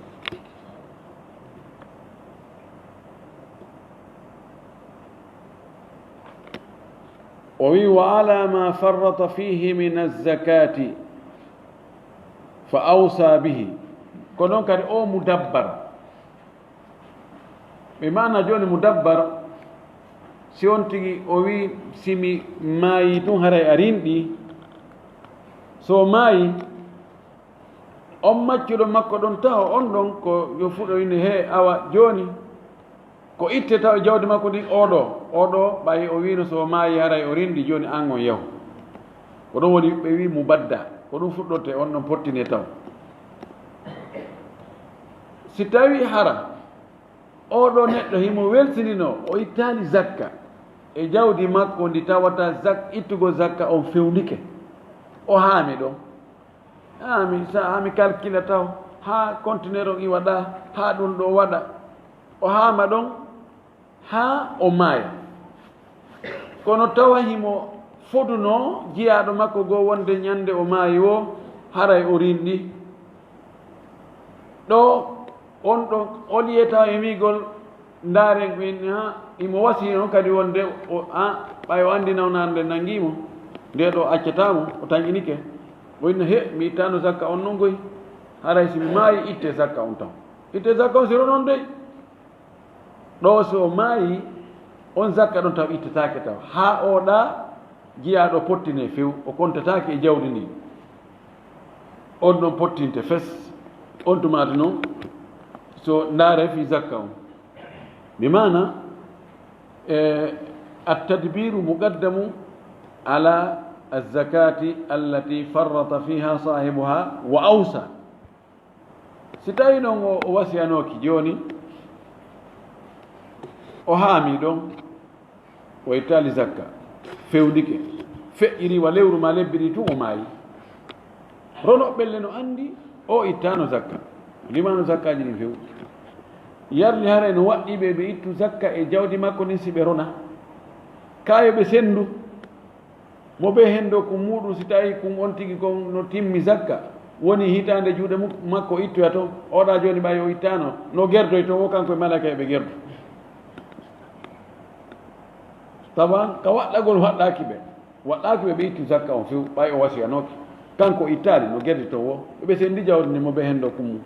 o wi wa ala ma farrata fihi min alzakati fa awsa bihi ko noon kadi o mudabbar ɓe mana joni mudabbar si on tigi o wi simi maayi tun haray a rinɗi so maayi on maccuɗo makko ɗon tawa on ɗon ko yo fuɗo ine he awa jooni ko itte taw jawdi makko ndi oɗo ɓayi o wino so maayi haray o rinɗi jooni an on yahu ko ɗon woni ɓe wi mo badda ko ɗum fuɗɗorte on ɗon pottine taw si tawi hara oɗo neɗɗo himo welsinino o ittani zakka e jawdi makko ndi tawata ittugo zakka on fewndike o haami ɗon haami calcula taw ha contenaire on i waɗa ha ɗum ɗo waɗa o haama ɗon ha o maaya kono tawa himo foduno jiyaɗo makko goo wonde ñande o maayi o haray o rinɗi ɗo on ɗon o liyeta e wigol ndaaren ɓen ha imo wasi on kadi wonde ɓay o andi nawnande nangimo nde ɗo accatamo o tañinike o winno he mi ittano zakka on noon goy haray somi maayi itte zakka on taw itte zakka on siro noon dey ɗo so maayi on zakka ɗon taw ittetake taw ha oɗa jiyaɗo pottine few o kontatake e jawdi ndi on ɗon pottinte fes on tumata noon so ndaare fi zakka on bimana التدبير مقدم على الزكاة التي فرط فيها صاحبها وأوسى ستاينو واسيانوكي جوني وهامي دون ويتالي زكاة فيوديك فئري وليور ما لبري تو ماي رونو بلنو عندي او إتانو زكاة لمانو زكاة جني فيو yarli hara no waɗɗi ɓe ittu zakka e jawdi makko nin si ɓe rona kayo ɓe sendu mo ɓe hendo ko muɗum si tawi kum on tigi kon no timmi zakka woni hitande juuɗe makko ittoya to oɗa joni ɓayi o ittano no gerdoy to wo kanko e malaka eɓe gerdo tawa ka waɗɗaki ɓe ittu zakka on few ɓay o wasiyanoki kanko ittali no gerdi to wo ɓe sendi jawdi ndi mo ɓe hendo kummum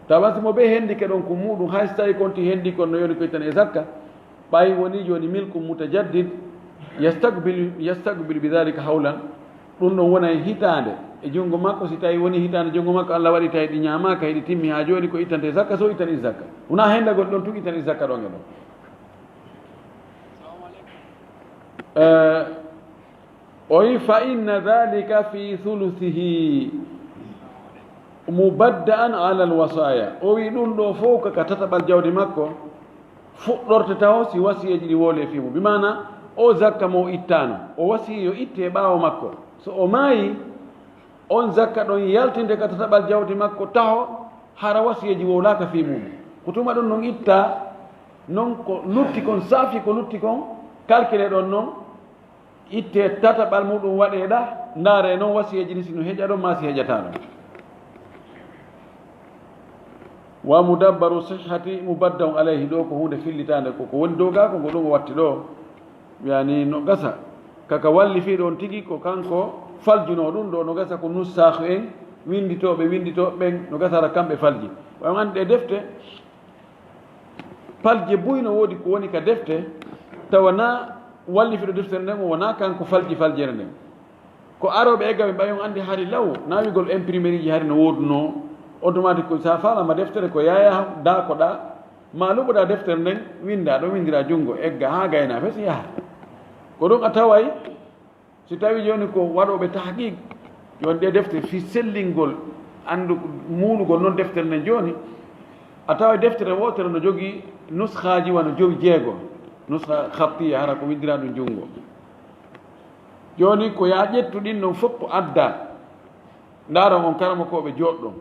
tawa si mo ɓe hendike ɗon ko muɗum hay so tawi konti hendi kon no yoni koytan e zakka ɓayi woni joni milku mutajaddid yastaqbil bidalika hawlan ɗum ɗon wona e hitande e junngo makko si tawi woni hitande junngo makko Allah waɗi tawi ɗi ñamaka heɗi timmi ha joni ko ittante zakka so ittan i zakka wona hendagol ɗon tun ittan i zakka ɗon e ɗon o wi fa inna dhalika fi thuluthihi mubadda'an ala alwasaya o wi ɗum ɗo fof kaka tataɓal jawdi makko fuɗɗorte taw si wasiyeji ɗi woole fimo bimana o zakka mo ittano o wasi yo itte ɓaawo makko so o maayi on zakka ɗon yaltinde ka tataɓal jawdi makko taho hara wasiyeji wowlaka fi mum ko tuma ɗon noon itta noon ko lutti kon saafi ko lutti kon calcule ɗon noon itte tataɓal muɗum waɗeɗa ndaare noon wasiyeji ni sino heƴa ɗon ma si heƴata ɗon wa mudabbaru sihhati mubaddaun alayhi ɗo ko hunde fillitande koko woni dow ga ko ngo ɗum o watti ɗo yani no gasa kaka walli fi ɗon tigi ko kanko faljuno ɗum ɗo no gasa ko nussakhu en winditoɓe ɓen no gasara kamɓe falji ɓay andi ɗe defte falje buyno woodi ko woni ka defte tawana walli fiɗo deftere nden o wona kanko faljere nden ko aroɓe eggaɓe ɓayon andi hari law nawigol imprimerie ji hari no woduno automatique ko sa falama deftere ko yaya da ko ɗa ma luɓoɗa deftere nden winda ɗo windira junngo egga ha gayna fes yaha ko ɗum a taway si tawi joni ko waɗoɓe tahqiq joni ɗe deftere fi sellingol andu muɗugol noon deftere nden joni a tawa deftere wotere no jogui nuskhaji wano jowi jeego nuskha khattiya hara ko windira ɗum junngo joni ko ya ƴettu ɗin ɗon fof ko adda ndaron on karama koɓe joɗɗon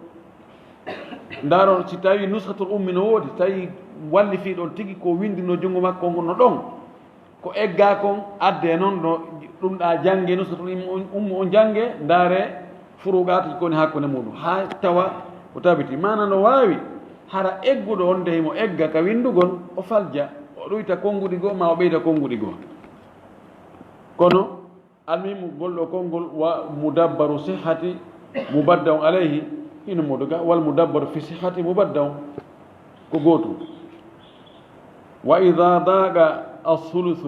ndaron si tawi nuskatul ummi no woodi tawi walli fi ɗon tigi ko windino junngo makko ngo no ɗon ko egga kon adde noon no ɗum ɗa jangge nuskatul ummi on jangge ndaare furuɓati koni hakkude muɗum ha tawa ko tabiti mana no wawi hara egguɗo on nde mo egga ka windugol o falja o ɗoyta konnguɗi goo ma o ɓeyda konnguɗi goo kono almimu golɗo konngol wa mudabbaru sihhati mubaddaun alayhi hino moduga wal mudabbaru fi sihhati mubaddaun ko gootum wa ida daga الثلث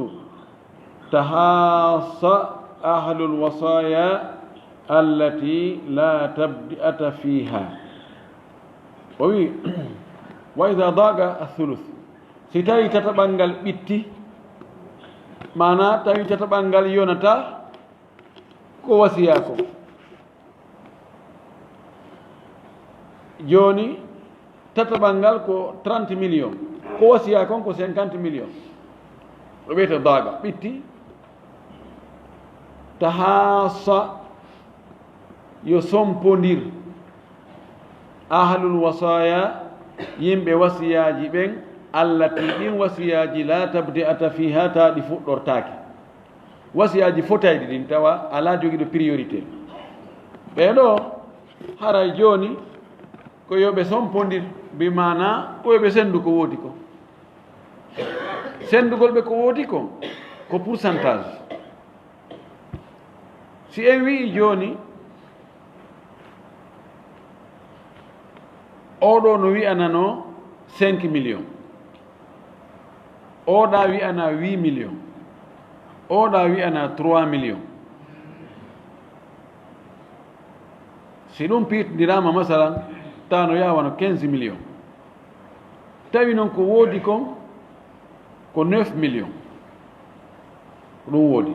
تحاص أهل الوصايا allati la tabdi'ata fiha o wi wa ida daga athuluth si tawi tataɓal ngal ɓitti mana tawi tataɓal ngal yonata ko wasiya ko joni tataɓal ngal ko 30 millions ko wasiya kon ko 50 millions ɗo wiyete daga ɓitti tahasa yo sompodir ahlul wasaya yimɓe wasiyaji ɓen allati ɗin wasiyaji la tabdi'ata fiha ta ɗi fuɗɗortake wasiyaji fotayɗi ɗin tawa ala jogiiɗo priorité ɓeɗo haray joni ko yoɓe sompodir bi mana ko yoɓe sendu ko woodi ko sendugol ɓe ko woodi ko pourcentage si en wii joni oɗo no wi'anano 5 millions oɗa wi'ana 8 millions oɗa wi'ana 3 millions si ɗum piitodirama masalan tano yawano 15 millions tawi noon ko woodi kon ko 9 millions ɗum woodi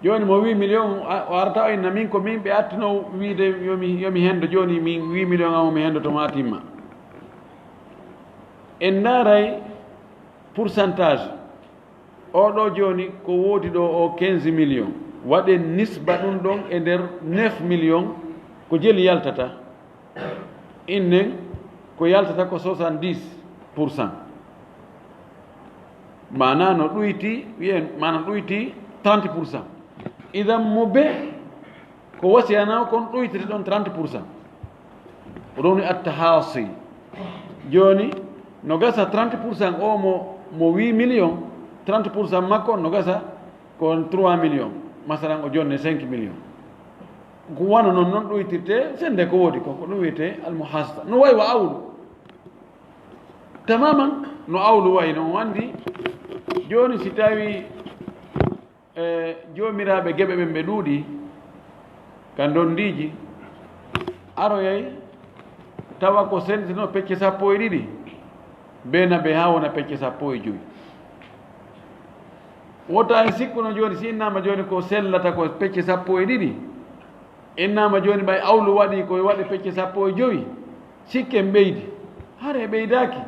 joni mo 8 millions o arata o inna min ko min ɓe attino wiide yomi hendo joni min 8 millions amo mi hendo to ma timma en daaray pourcentage oɗo joni ko woodi ɗo o 15 millions waɗen nisba ɗum ɗon e nder 9 millions ko jeli yaltata innen ko yaltata ko 70%. Mana no ɗuyti wiyen mana ɗuyti 30%. Idan mo be ko wasiyana kon ɗuytete ɗon 30%. Ɗon attahasi joni no gasa 30% o mo 8 millions 30% makko no gasa kon 3 millions masalan o jonne 5 millions ko wano non ɗuytirte sende ko woodi ko ɗum wiyete almuhasaba no way wa awlu tamaman no awlu way noon wandi joni si tawi jomiraɓe geɓe ɓen ɓe ɗuuɗi ka dondiji aroyay tawa ko senditino pecce 12 bena ɓe ha wona pecce 15 wota en sikkuno joni si innama joni ko sellata ko pecce 12 innama joni ɓay awlu waɗi koye waɗi pecce 15 sikken ɓeydi hare ɓeydaki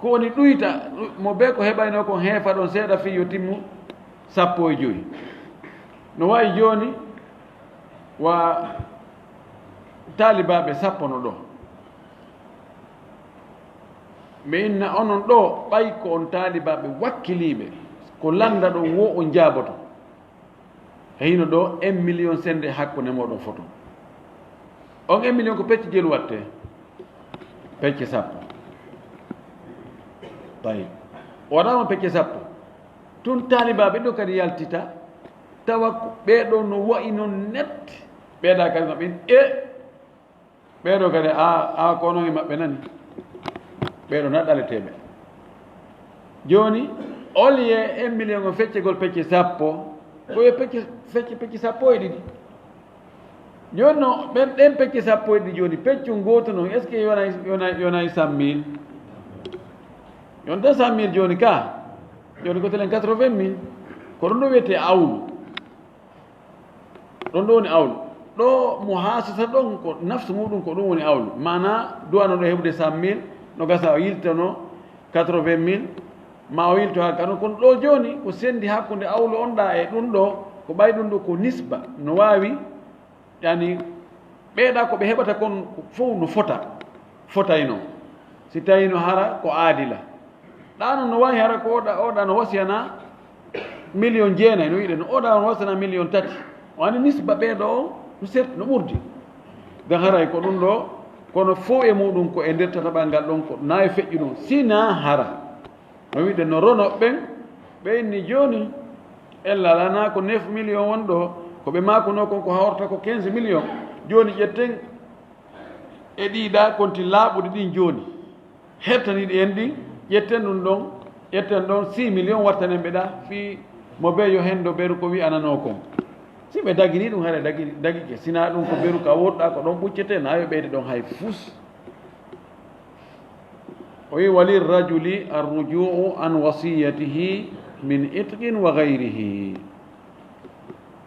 ko woni ɗuyta mo be ko heɓayno kon heefa ɗon seeɗa fi yo timmu 15 no wayi joni wa talibaɓe 10 no ɗo mi inna onon ɗo ɓay ko on talibaɓe wakkiliɓe ko landa ɗo wo o jaaboto heyno ɗo 1 million sende hakkunde moɗon foto on 1 million ko pecce jelu watte pecce 10 tawi waɗama pecce 10 tun talibaɓe ɗo kadi yaltita tawa ɓeɗo no wayi noon net ɓeeɗa kadi maɓɓe ɓeɗo kadi a kono e maɓɓe nani ɓeɗo naɗɗaleteɓe joni olye 1 million o feccegol pecce 10 koye pecce 12 joni no ɗen pecce 12 joni peccum goto noon est ce que yonay 100 000 yonta 100 000 joni ka joni ko telen 80 000 ko ɗon ɗo wiyete awlu ɗon ɗo woni awlu ɗo mo hasata ɗon ko nafsu muɗum ko ɗum woni awlu mana duwano ɗo heɓde 100 000 no gasa o yiltano 80 000 ma o yilto hakka ɗon kono ɗo joni ko sendi hakkude awlu on ɗa e ɗum ɗo ko ɓay ɗum ɗo ko nisba no wawi yani ɓeeɗa ko ɓe heɓata kon fof no fotayno si tawi no hara ko aadila ɗano no wawi hara ko oɗa no wasiyana 9 millions no wiɗe no oɗa no wasiyana 3 millions wani nisba ɓeeɗo o no serti no ɓurdi gan haray ko ɗum ɗo kono fof e muɗum ko e nder tataɓal ngal ɗon ko nawi feƴƴi ɗum sina hara no wiɗe no ronoɓe ɓen ɓe inni joni ella lana ko 9 millions won ɗo ko ɓe makuno kon ko hawrata ko 15 millions joni ƴetten e ɗiɗa konti laaɓuɗe ɗin joni hettaniɗi en ɗin ƴetten ɗum ɗon ƴetten ɗon 6 millions wartanen ɓeɗa fi mo ɓe yo hendo ɓeru ko wi'anano kon si ɓe dagini ɗum hara dagike sina ɗum ko beru ka woɗɗa ko ɗon ɓuccete na yo ɓeyde ɗon hay fus o wi walirrajuli arrujuu an wasiyatihi min itqin wa gayrihi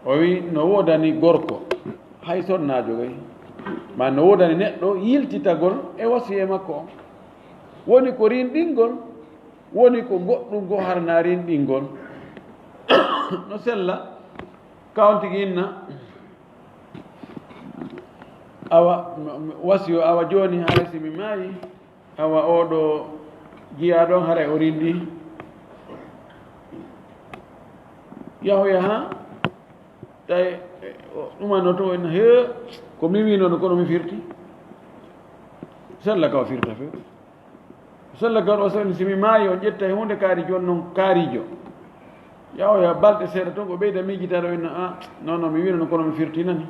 o wi no wodani gorko hay sonnajo gay ma no wodani neɗɗo yiltitagol e wasiye makko on woni ko rinɗingol woni ko goɗɗum go harna rinɗingol no sella kawntigi inna awa wasiyo awa joni haara simi maayi awa oɗo jiya ɗon haara o rinɗi yahoya ha tawi ɗumano to en he ko mi winono kono mi firti sella ka o firta fe sella ka o soni simi maayi o ƴetta e hunde kaari joni noon kaarijo yahoya balɗe seeɗa toon ko ɓeyda miijitaɗo inna a non mi winono kono mi firtinani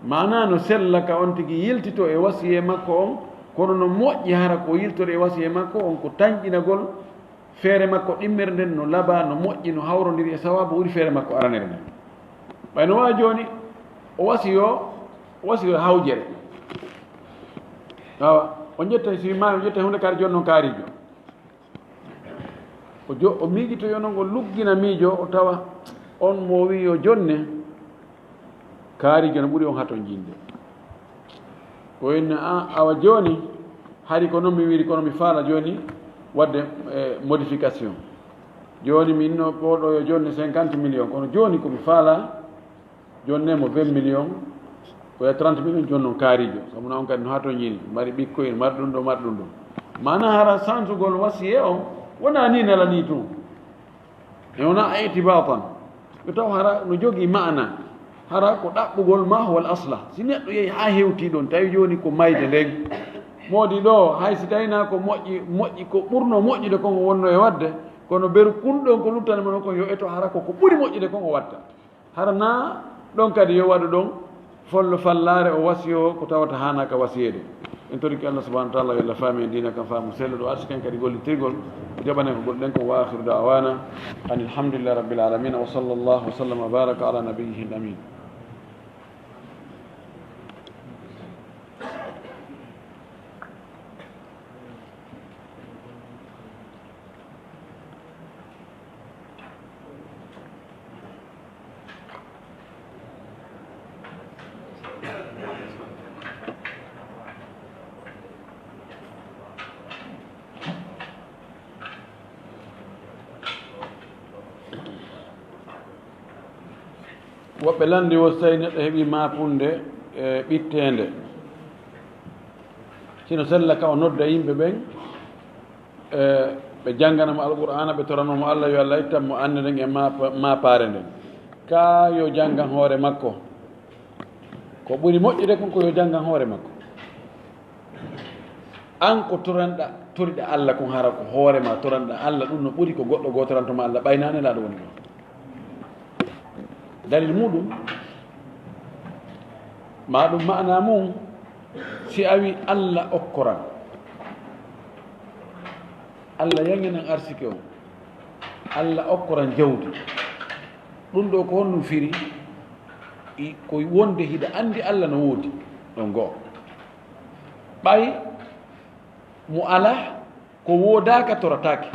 mana no sella ka on tigi yiltito e wasiye makko on kono no moƴƴi hara ko yiltore e wasiye makko on ko tañƴinagol feere makko ɗimmere nden no laaɓa no moƴƴi no hawrodiri e sawabu ɓuri feere makko aranere nden ɓay no wawi joni o wasiyo hawjere awa o ƴetta simi mami o ƴetta hunde kaari joni noon kaarijo o miijito yo noon o luggina miijo o tawa on mo wi yo jonne kaarijo no ɓuri on haton jinde o winna awa joni hari ko noon mi wiri kono mi faala joni wadde modification joni mi inno ɓoɗo yo jonni 50 millions kono joni komi faala jonnemo 20 millions koye 30 millions joni noon kaarijo sabuna on kadi no haton jini mari ɓikkoyen mari ɗum ɗo mari ɗum ɗo mana hara sansugol wasiye on wona ni nala ni tun e wona itibatan ɓe taw hara no jogii mana hara ko ɗaɓɓugol ma howal aslah si neɗɗo yehi ha hewti ɗon tawi joni ko mayde nden moodi ɗo hay si tawina ko moƴƴi ko ɓurno moƴƴude kon o wonno e wadde kono beru kunɗon ko luttane mono kon yo eto hara koko ɓuri moƴƴude kon o watta hara na ɗon kadi yo waɗu ɗon follo fallare o wasiyo ko tawata hanaka wasiyede en toriki allah subahana wa taala yo allah faami e dina kam faamu sello ɗo arsi ken kadi gollitirgol jaɓane ko goɗɗen ko wa akhiru dawana an alhamdulillah rabbil alamina wa sallllahu wa sallam wa baraka ala nabiyihi l amin woɓɓe landi wo so tawi neɗɗo heeɓi mapunde e ɓittende sino sella ka o nodda yimɓe ɓen ɓe jangganamo alqur'ana ɓe toranomo allah yo allah ittanmo ande nden e mapare nden ka yo janggan hoore makko ko ɓuri moƴƴude kon ko yo janggan hoore makko an ko toranɗa toriɗa allah kon hara ko hoorema toranɗa allah ɗum no ɓuri ko goɗɗo gotorantoma allah ɓaynane laaɗo woni ɗo dalil muɗum ma ɗum mana mum si a wi allah okkoran allah yanginan arsike o allah okkoran jawdi ɗum ɗo ko honɗum firi ko wonde hiɗa andi allah no woodi ɗon goo ɓay mo ala ko woodaka toratake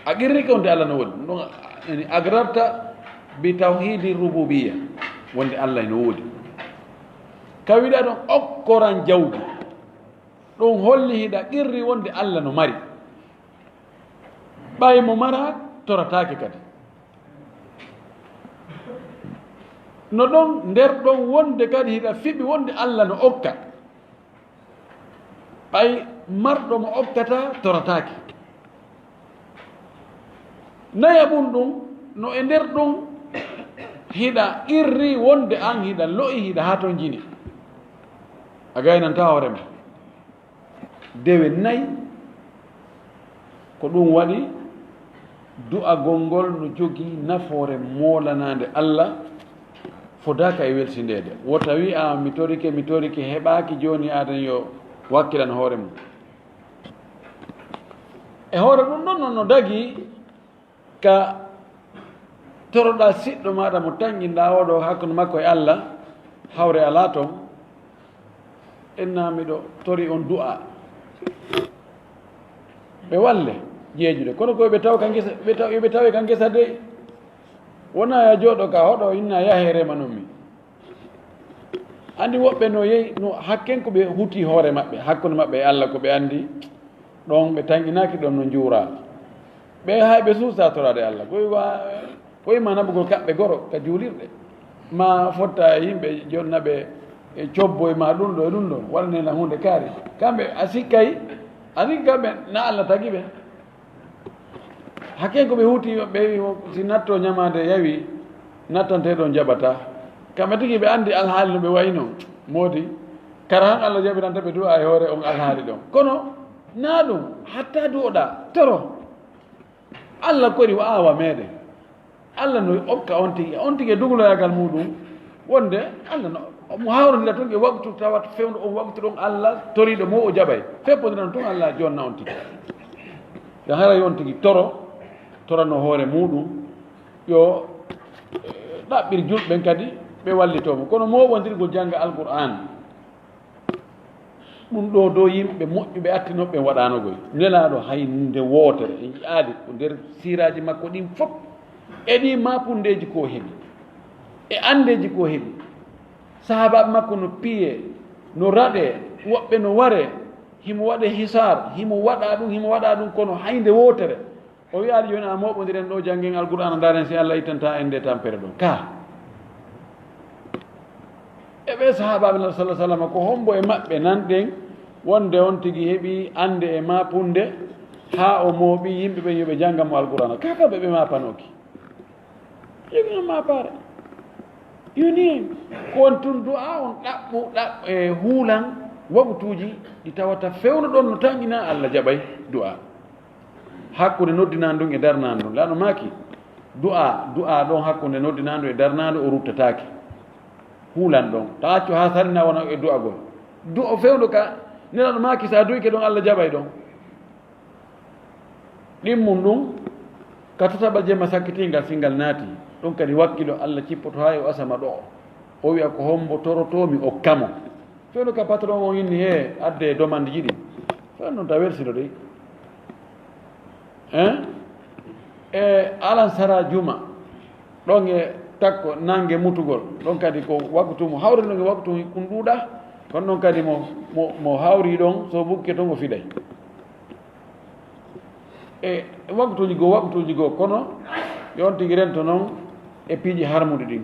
a qirrike wonde allah no woodi ɗum ɗon agrarta bi tawhidi rububiya wonde allah no woodi kawiɗa ɗon okkoran jawdi ɗum holli hiɗa qirri wonde allah no mari ɓay mo mara toratake kadi no ɗon nder ɗon wonde kadi hiɗa fiɓi wonde allah no okka ɓay marɗo mo okkata toratake nayaɓum ɗum no e nder ɗum hiɗa irri wonde an hiɗa lo'i hiɗa ha ton jini a gaynanta hoorema dewe nayi ko ɗum waɗi du'agol ngol no jogii nafoore moolanande allah fodaka e weltindede wo tawi a mi torike heɓaki joni adan yo wakkilan hoore mum e hoore ɗum ɗon noon no dagi ka toroɗa siɗɗo maɗa mo tanginɗa oɗo hakkude makko e Allah hawre ala toon ennamiɗo tori on du'a ɓe walle jeejude kono koyeɓe taw ka gesa ɓe tawi ka gesa de wona ya jooɗo ka hoɗo inna yahe rema noon mi andi woɓɓe no yehi no hakken ko ɓe huuti hoore maɓɓe hakkude maɓɓe e Allah ko ɓe andi ɗon ɓe tanginaki ɗon no juura ɓe hay ɓe suusa torade Allah koyima naɓugol kaɓɓe goro ka juulirɗe ma fotta e yimɓe jonnaɓe e cobboye ma ɗum ɗo e ɗum ɗon waɗanena hunde kaari kamɓe a sikkay anin kamɓe na Allah tagi ɓe hakken ko ɓe huuti ɓe si natto ñamade yawi nattanteɗon jaɓata kamɓe tigi ɓe andi alhaali no ɓe wayno moodi kara han Allah jaɓiranta ɓe du'a e hoore on alhaali ɗon kono na ɗum hatta duoɗa toro Allah kori o awa meɗen Allah no okka on tigi e duguloyagal muɗum wonde Allah mo hawrodira tun e waktu tawat fewdo on waktu ɗon Allah toriɗo mo o jaɓay feppodiran tun Allah jonna on tigi yo haray on tigi torano hoore muɗum yo ɗaɓɓir julɓen kadi ɓe wallitomo kono moɓodirgol jangga alqur'an ɗum ɗo dow yimɓe moƴƴuɓe attinoɓe waɗanogoy nelaɗo hay nde wootere e yiyaali ko nder siraji makko ɗin fof e ɗi mapundeji ko heeɓi e andeji ko heeɓi sahabaɓe makko no piye no raɗe woɓɓe no ware himo waɗe hisar himo waɗa ɗum kono haynde wootere o wiyaali joni a moɓodiren ɗo jangguen alqur'ana daren si Allah ittanta en nde tampere ɗon ka e ɓe sahabaɓe lah sallah sallam ko hombo e maɓɓe nanɗen wonde on tigi heeɓi ande e mapunde ha o mooɓi yimɓe ɓen yoɓe janggamo alqur'ana kakaɓe ɓe mapanoki jogino mapare yoni en ko on tun du'a on ɗaɓɓu e huulan waɓutuji ɗi tawata fewno ɗon no tanƴina Allah jaɓay du'a hakkude noddinadu ɗum e darnadu ɗum lano maki du'a ɗon hakkude noddinadu e darnadu o ruttatake huulan ɗon ta accu ha sarina wona e du'agol du'o fewdo ka nelaɗo maki sa duyke ɗon Allah jaɓay ɗon ɗimmum ɗum ka tataɓa jemma sakkitingal singal naati ɗum kadi wakkilo Allah cippoto ha e o asama ɗo o wiya ko hombo torotomi okkamo fewdo ka patron o inni he adde domande jiɗi fewn noon ta wersino ɗoy e alan sara juma ɗon e takko nangue mutugol ɗon kadi ko waktumo hawri ɗon e waktu kum ɗuuɗa kono ɗon kadi mo hawri ɗon so bukke to mo fiɗay e waktuji goo kono yon tigui rento noon e piiji harmude ɗin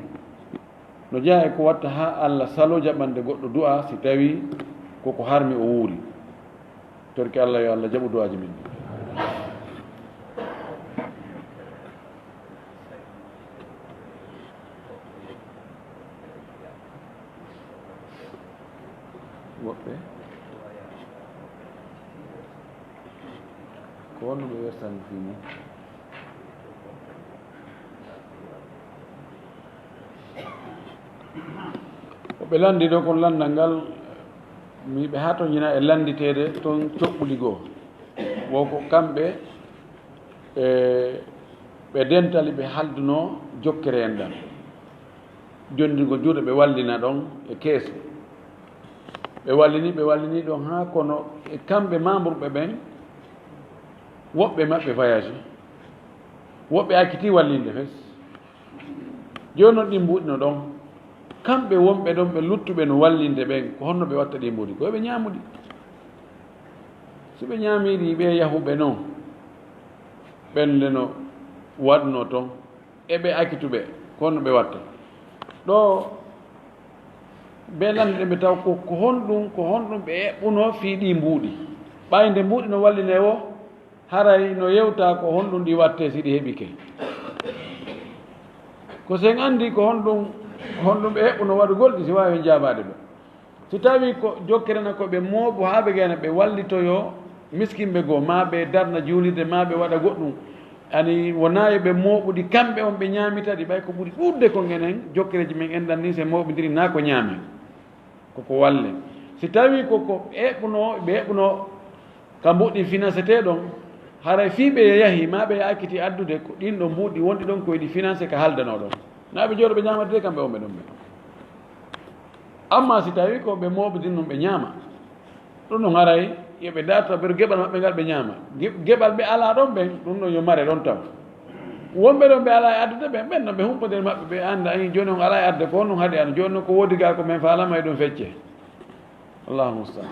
no jeeya e ko watta ha Allah salo jaɓande goɗɗo du'a si tawi koko harmi o wuuri torki Allah yo Allah jaɓu du'aji min woɓɓe ko wonno ɓe wersani fini koɓe landi ɗo kon landal ngal miɓe ha to ñina e landitede toon coɓɓuli goo woko kamɓe ɓe dentali ɓe halduno jokkere en ɗan jondirgo juuɗe ɓe wallina ɗon e keeso ɓe wallini ɗon ha kono e kamɓe membre ɓe ɓen woɓɓe maɓɓe voyage woɓɓe akkiti wallinde fes joni noon ɗi mbuɗino ɗon kamɓe wonɓe ɗon ɓe luttuɓe no wallinde ɓen ko honno ɓe watta ɗi mbuɗi ko ɓe ñamuɗi so ɓe ñamiɗi ɓe yahuɓe noon ɓenle no waɗno toon eɓe akkituɓe ko honno ɓe watta ɗo ɓe lanɗe ɓe taw ko honɗum ɓe eɓɓuno fii ɗi mbuuɗi ɓayde mbuuɗi no walline o haray no yewta ko honɗum ɗi watte si ɗi heeɓi ke ko sen anndi ko honɗum ɓe heɓɓuno waɗugol ɗi si wawi jaabade ɓe so tawi ko jokkerena ko ɓe mooɓo haa ɓe gayna ɓe wallitoyo miskinɓe goo ma ɓe darna juulirde ma ɓe waɗa goɗɗum ani wonayo ɓe mooɓuɗi kamɓe on ɓe ñaamitaɗi ɓay ko ɓuri ɗuurde kon enen jokkereji men enɗan ni se mooɓidiri na ko ñaame koko walle si tawi koko ɓe heɓɓuno ka mbuɗɗi financete ɗon haray fiiɓe yahi ma ɓe akkiti addude ko ɗin ɗo mbuuɗi wonɗi ɗon koyeɗi financé ka haldano ɗon naɓe jooɗo ɓe ñamatade kamɓe on ɓe ɗon ɓe amma si tawi ko ɓe moɓidin noon ɓe ñaama ɗum ɗon haray yoɓe darta ɓeɗo geɓal maɓɓe ngal ɓe ñaama geɓal ɓe ala ɗon ɓen ɗum ɗon yo mare ɗon taw wonɓe ɗon ɓe ala e addude ɓen ɓen noon ɓe humpodere maɓɓe ɓe anda ani joni on ala e adde ko honɗum haade an joni noon ko woodi ga ko men falama e ɗum fecce allahu mustaan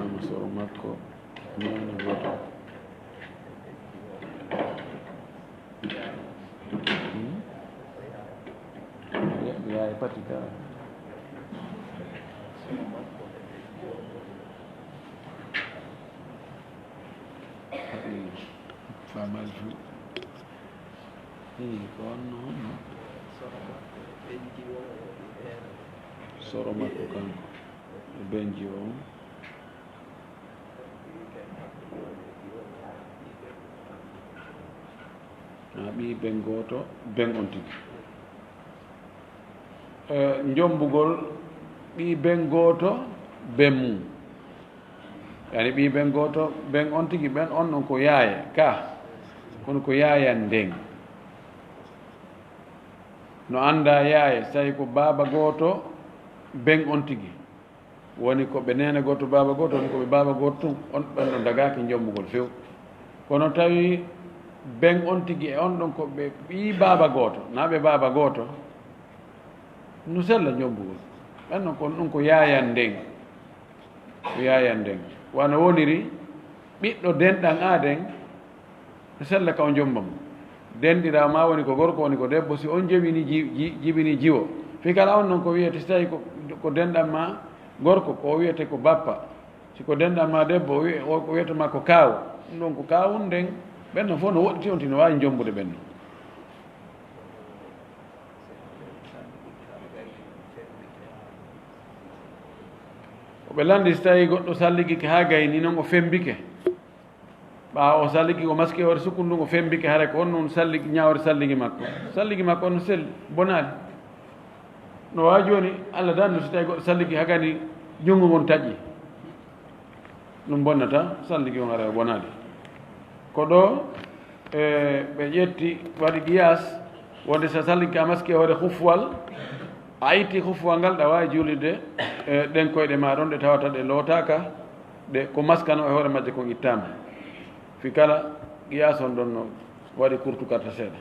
mama soro makko nana goto yaye pati ka famal fu ko onno honno soro makko kanko e benji o ɓi ben goto ben on tigi jombugol ɓi ben goto ben mum yani ɓi ben goto ben on tigi ɓen on ɗon ko yaaya ka kono ko yaayan ndeng no anda yaaya so tawi ko baaba goto ben on tigi woni ko ɓe nene goto baaba goto woni ko ɓe baaba goto tun on ɓen ɗon dagaki jombugol few kono tawi ben on tigi e on ɗon ko ɓe ɓi baaba goto na ɓe baaba goto no sella jombugol ɓen ɗon ko ɗum ko yayan ndeng ko yayan ndeng wano woniri ɓiɗɗo denɗan aden no sella ka o jombamo denɗira ma woni ko gorko woni ko debbo si on jibini jibini jiwo fi kala on noon ko wiyete so tawi ko denɗan ma gorko ko wiyete ko bappa siko denɗan ma debbo ko wiyetema ko kaawu ɗum ɗon ko kawun ndeng ɓen noon fof no woɗɗiti on tino wawi jombude ɓen noon ɓe landi so tawi goɗɗo salligike ha gayni noon o fembike ɓa o salligi ko maski ore sukkundu o fembike haara ko on noon salligi ñawre salligi makko on selli bonali no wawi joni allah dandu so tawi goɗɗo salligi hagani junngo ngon taƴƴi ɗum bonnata salligi on ara bonali ko ɗo ɓe ƴetti waɗi qiyas wonde so salligi ka maski ore hufwal a itti hufwal ngal ɗa wawi julide ɗen koyɗe ma ɗon ɗe tawata ɗe lootaka ɗe ko maskano e hoore majje kon ittama fi kala qiyas on ɗon no waɗi kurtukarta seeɗa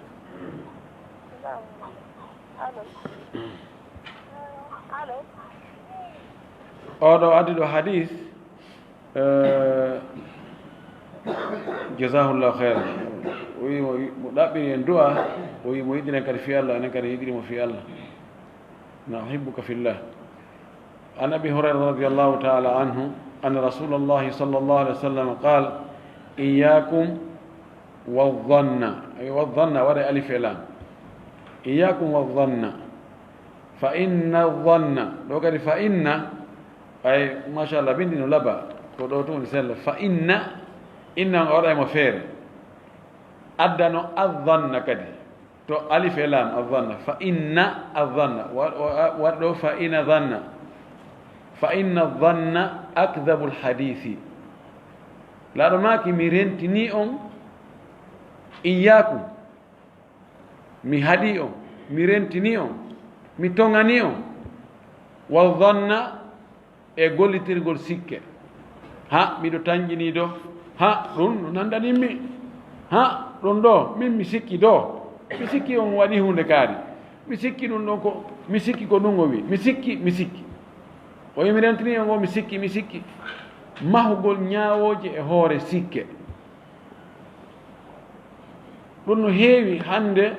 oɗo addi ɗo hadis jasahullahu khairan o wi mo ɗaɓɓiri en du'a o wi mo yiɗinen kadi fi allah enen kadi yiɗirimo fi allah na uhibbuka fillah an abi hurayra radiallahu taala anhu anna rasulallahi sallallahu alaihi wa sallam qal iyakum wadhanna ay wadhanna waɗa alif e lam iyakum wadhanna fa inna dhanna ɗo kadi fa inna ay machallah bindi no laba ko ɗo tun sella fa inna on waɗaymo feere addano adhanna kadi to alif e lam adhanna fa inna adhanna waɗ ɗo fa ina dhanna fa inna dhanna akdabu lhadithi laaɗo maki mi rentini on iyakum mi haɗi on mi rentini on mi tongani on wa dhanna e gollitirgol sikke ha miɗo tañƴini ɗo ha ɗum no nandanimmi ha ɗum ɗo min mi sikki ɗo mi sikki on waɗi hunde kaari mi sikki ɗum ɗon ko mi sikki ko ɗum o wi mi sikki o wi mi rentini on o mi sikki mahugol ñawoje e hoore sikke ɗum no heewi hande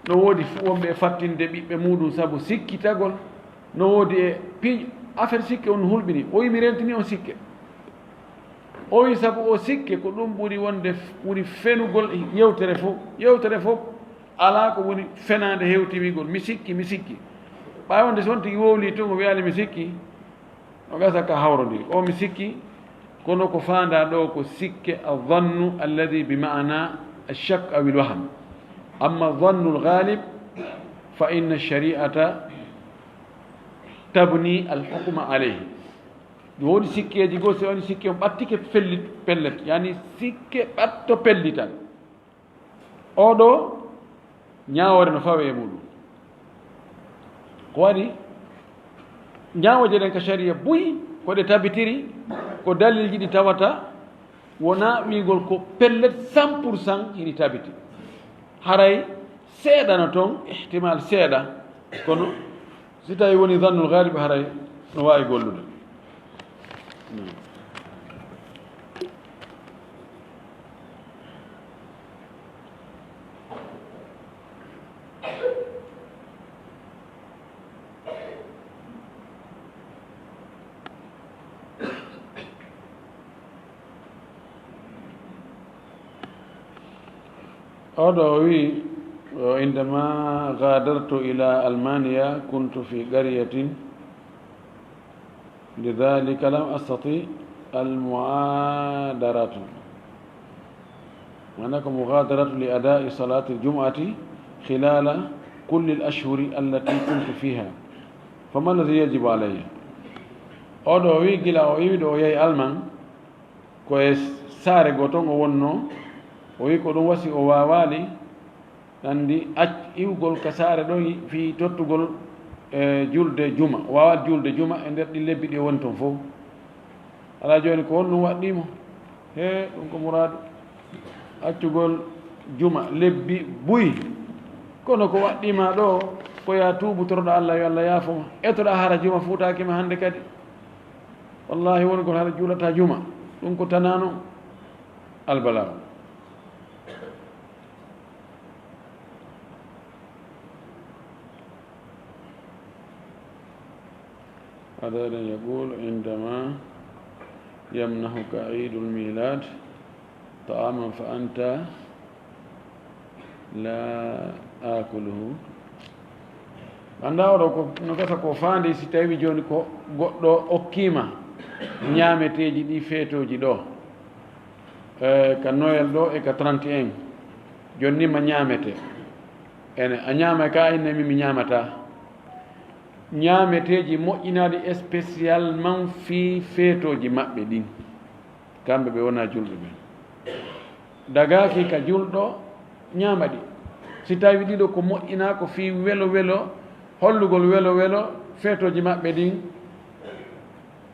no woodi wonɓe fattinde ɓiɓɓe muɗum saabu sikkitagol no woodi e piiƴ affaire sikke on hulɓini o wi mi rentini on sikke o wi sabu o sikke ko ɗum ɓuri wonde ɓuri fenugol yewtere fof ala ko woni fenade hewtiwigol mi sikki ɓa wonde so on tigi wowli tun o wiyali mi sikki o gasa ka hawrodiri o mi sikki kono ko fanda ɗo ko sikke adhannu alladi bi mana alchak aw ilwaham amma dhannu lgalib fa inna shari'ata tabni alhukma alayhi woni sikkeji goo so woni sikke on ɓattike pellet yani sikke ɓatto pellital oɗo ñawore no fawe e muɗum ko waɗi ñawoje ɗen ka sharia buyi koɗe tabitiri ko dalilji ɗi tawata wona wigol ko pellet 100% hiɗi tabiti haray seeɗano toon ihtimal seeɗa kono si tawi woni dhannul ghalib haray no wawi gollude oɗo wi indama gadartu ila almania kuntu fi qaryatin lidhalika lam astati almuadaratu manako mugadaratu li adai salati aljum'ati khilala kulli alashhuri allati kuntu fiha fama alladhi yajibu alayya oɗo wi gila o yiwiɗo o yehi alman koye saare goton o wonno o wi ko ɗum wasi o wawali andi iwgol ka saare ɗon fi tottugol e julde juma o wawat julde juma e nder ɗi lebbi ɗi woni toon fof ala joni ko honɗum waɗɗimo he ɗum ko mouradu accugol juma lebbi buyi kono ko waɗɗima ɗo ko ya tubutoroɗo allah yo allah yaafoma etoɗa hara juma fuutakima hannde kadi wallahi woni kon haɗa juulata juma ɗum ko tanano albalaw هذا يقول عندما يمنحك عيد الميلاد طعاما فأنت لا آكله anda oɗo ko no gasa ko faandi si tawi joni ko goɗɗo okkima ñaameteji ɗi feetoji ɗo ka Noël ɗo e ka 31 joni ma ñaamete ene a ñaama ka inne mi ñaamata ñaameteji moƴƴinaɗi spécialement fi feetoji maɓɓe ɗin kamɓe ɓe wona julɓe ɓen dagaki ka julɗo ñaama ɗi si tawi ɗiɗo ko moƴƴina ko fi welo welo hollugol welo welo feetoji maɓɓe ɗin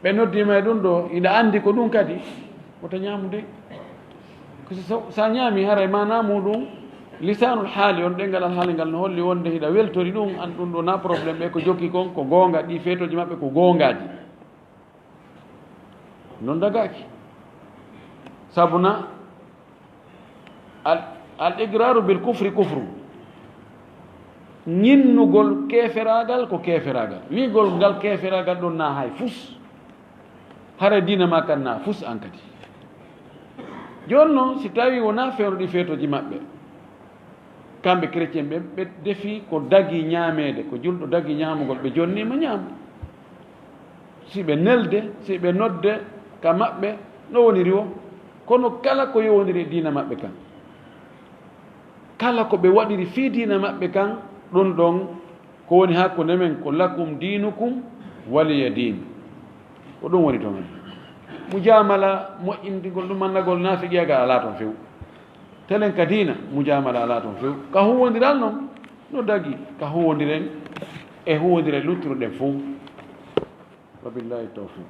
ɓe noddima e ɗum ɗo iɗa andi ko ɗum kadi wota ñamude ko sa ñaami haray mana muɗum lisanul haali on ɗengal al haali ngal no holli wonde hiɗa weltori ɗum an ɗum ɗo na probléme ɓe ko jokki kon ko goonga ɗi feetoji maɓɓe ko goongaji noon dagaki sabuna al igraru bil kufri kufru ñinnugol keeferagal ko keeferagal wigol ngal keeferagal ɗon na hay fus hara dina ma kan na fus an kadi joni noon si tawi wona feero ɗi feetoji maɓɓe kamɓe chrétien ɓe defi ko dagi ñaamede ko julɗo dagi ñaamugol ɓe jonnima ñaamu si ɓe nelde si ɓe nodde ka maɓɓe no woniri o kono kala ko yowdiri diina maɓɓe kan kala ko ɓe waɗiri fii diina maɓɓe kan ɗum ɗon ko woni hakkunde men ko lakum dinukum waliya din ko ɗum woni to men mujamala moƴƴindigol ɗum mannagol naafiqiyagal ala toon few telen ka diina mujamala ala toon few ka huwodiral noon no dagi ka huwodiren e huwodire lutturuɗen fof wa billahi tawfiq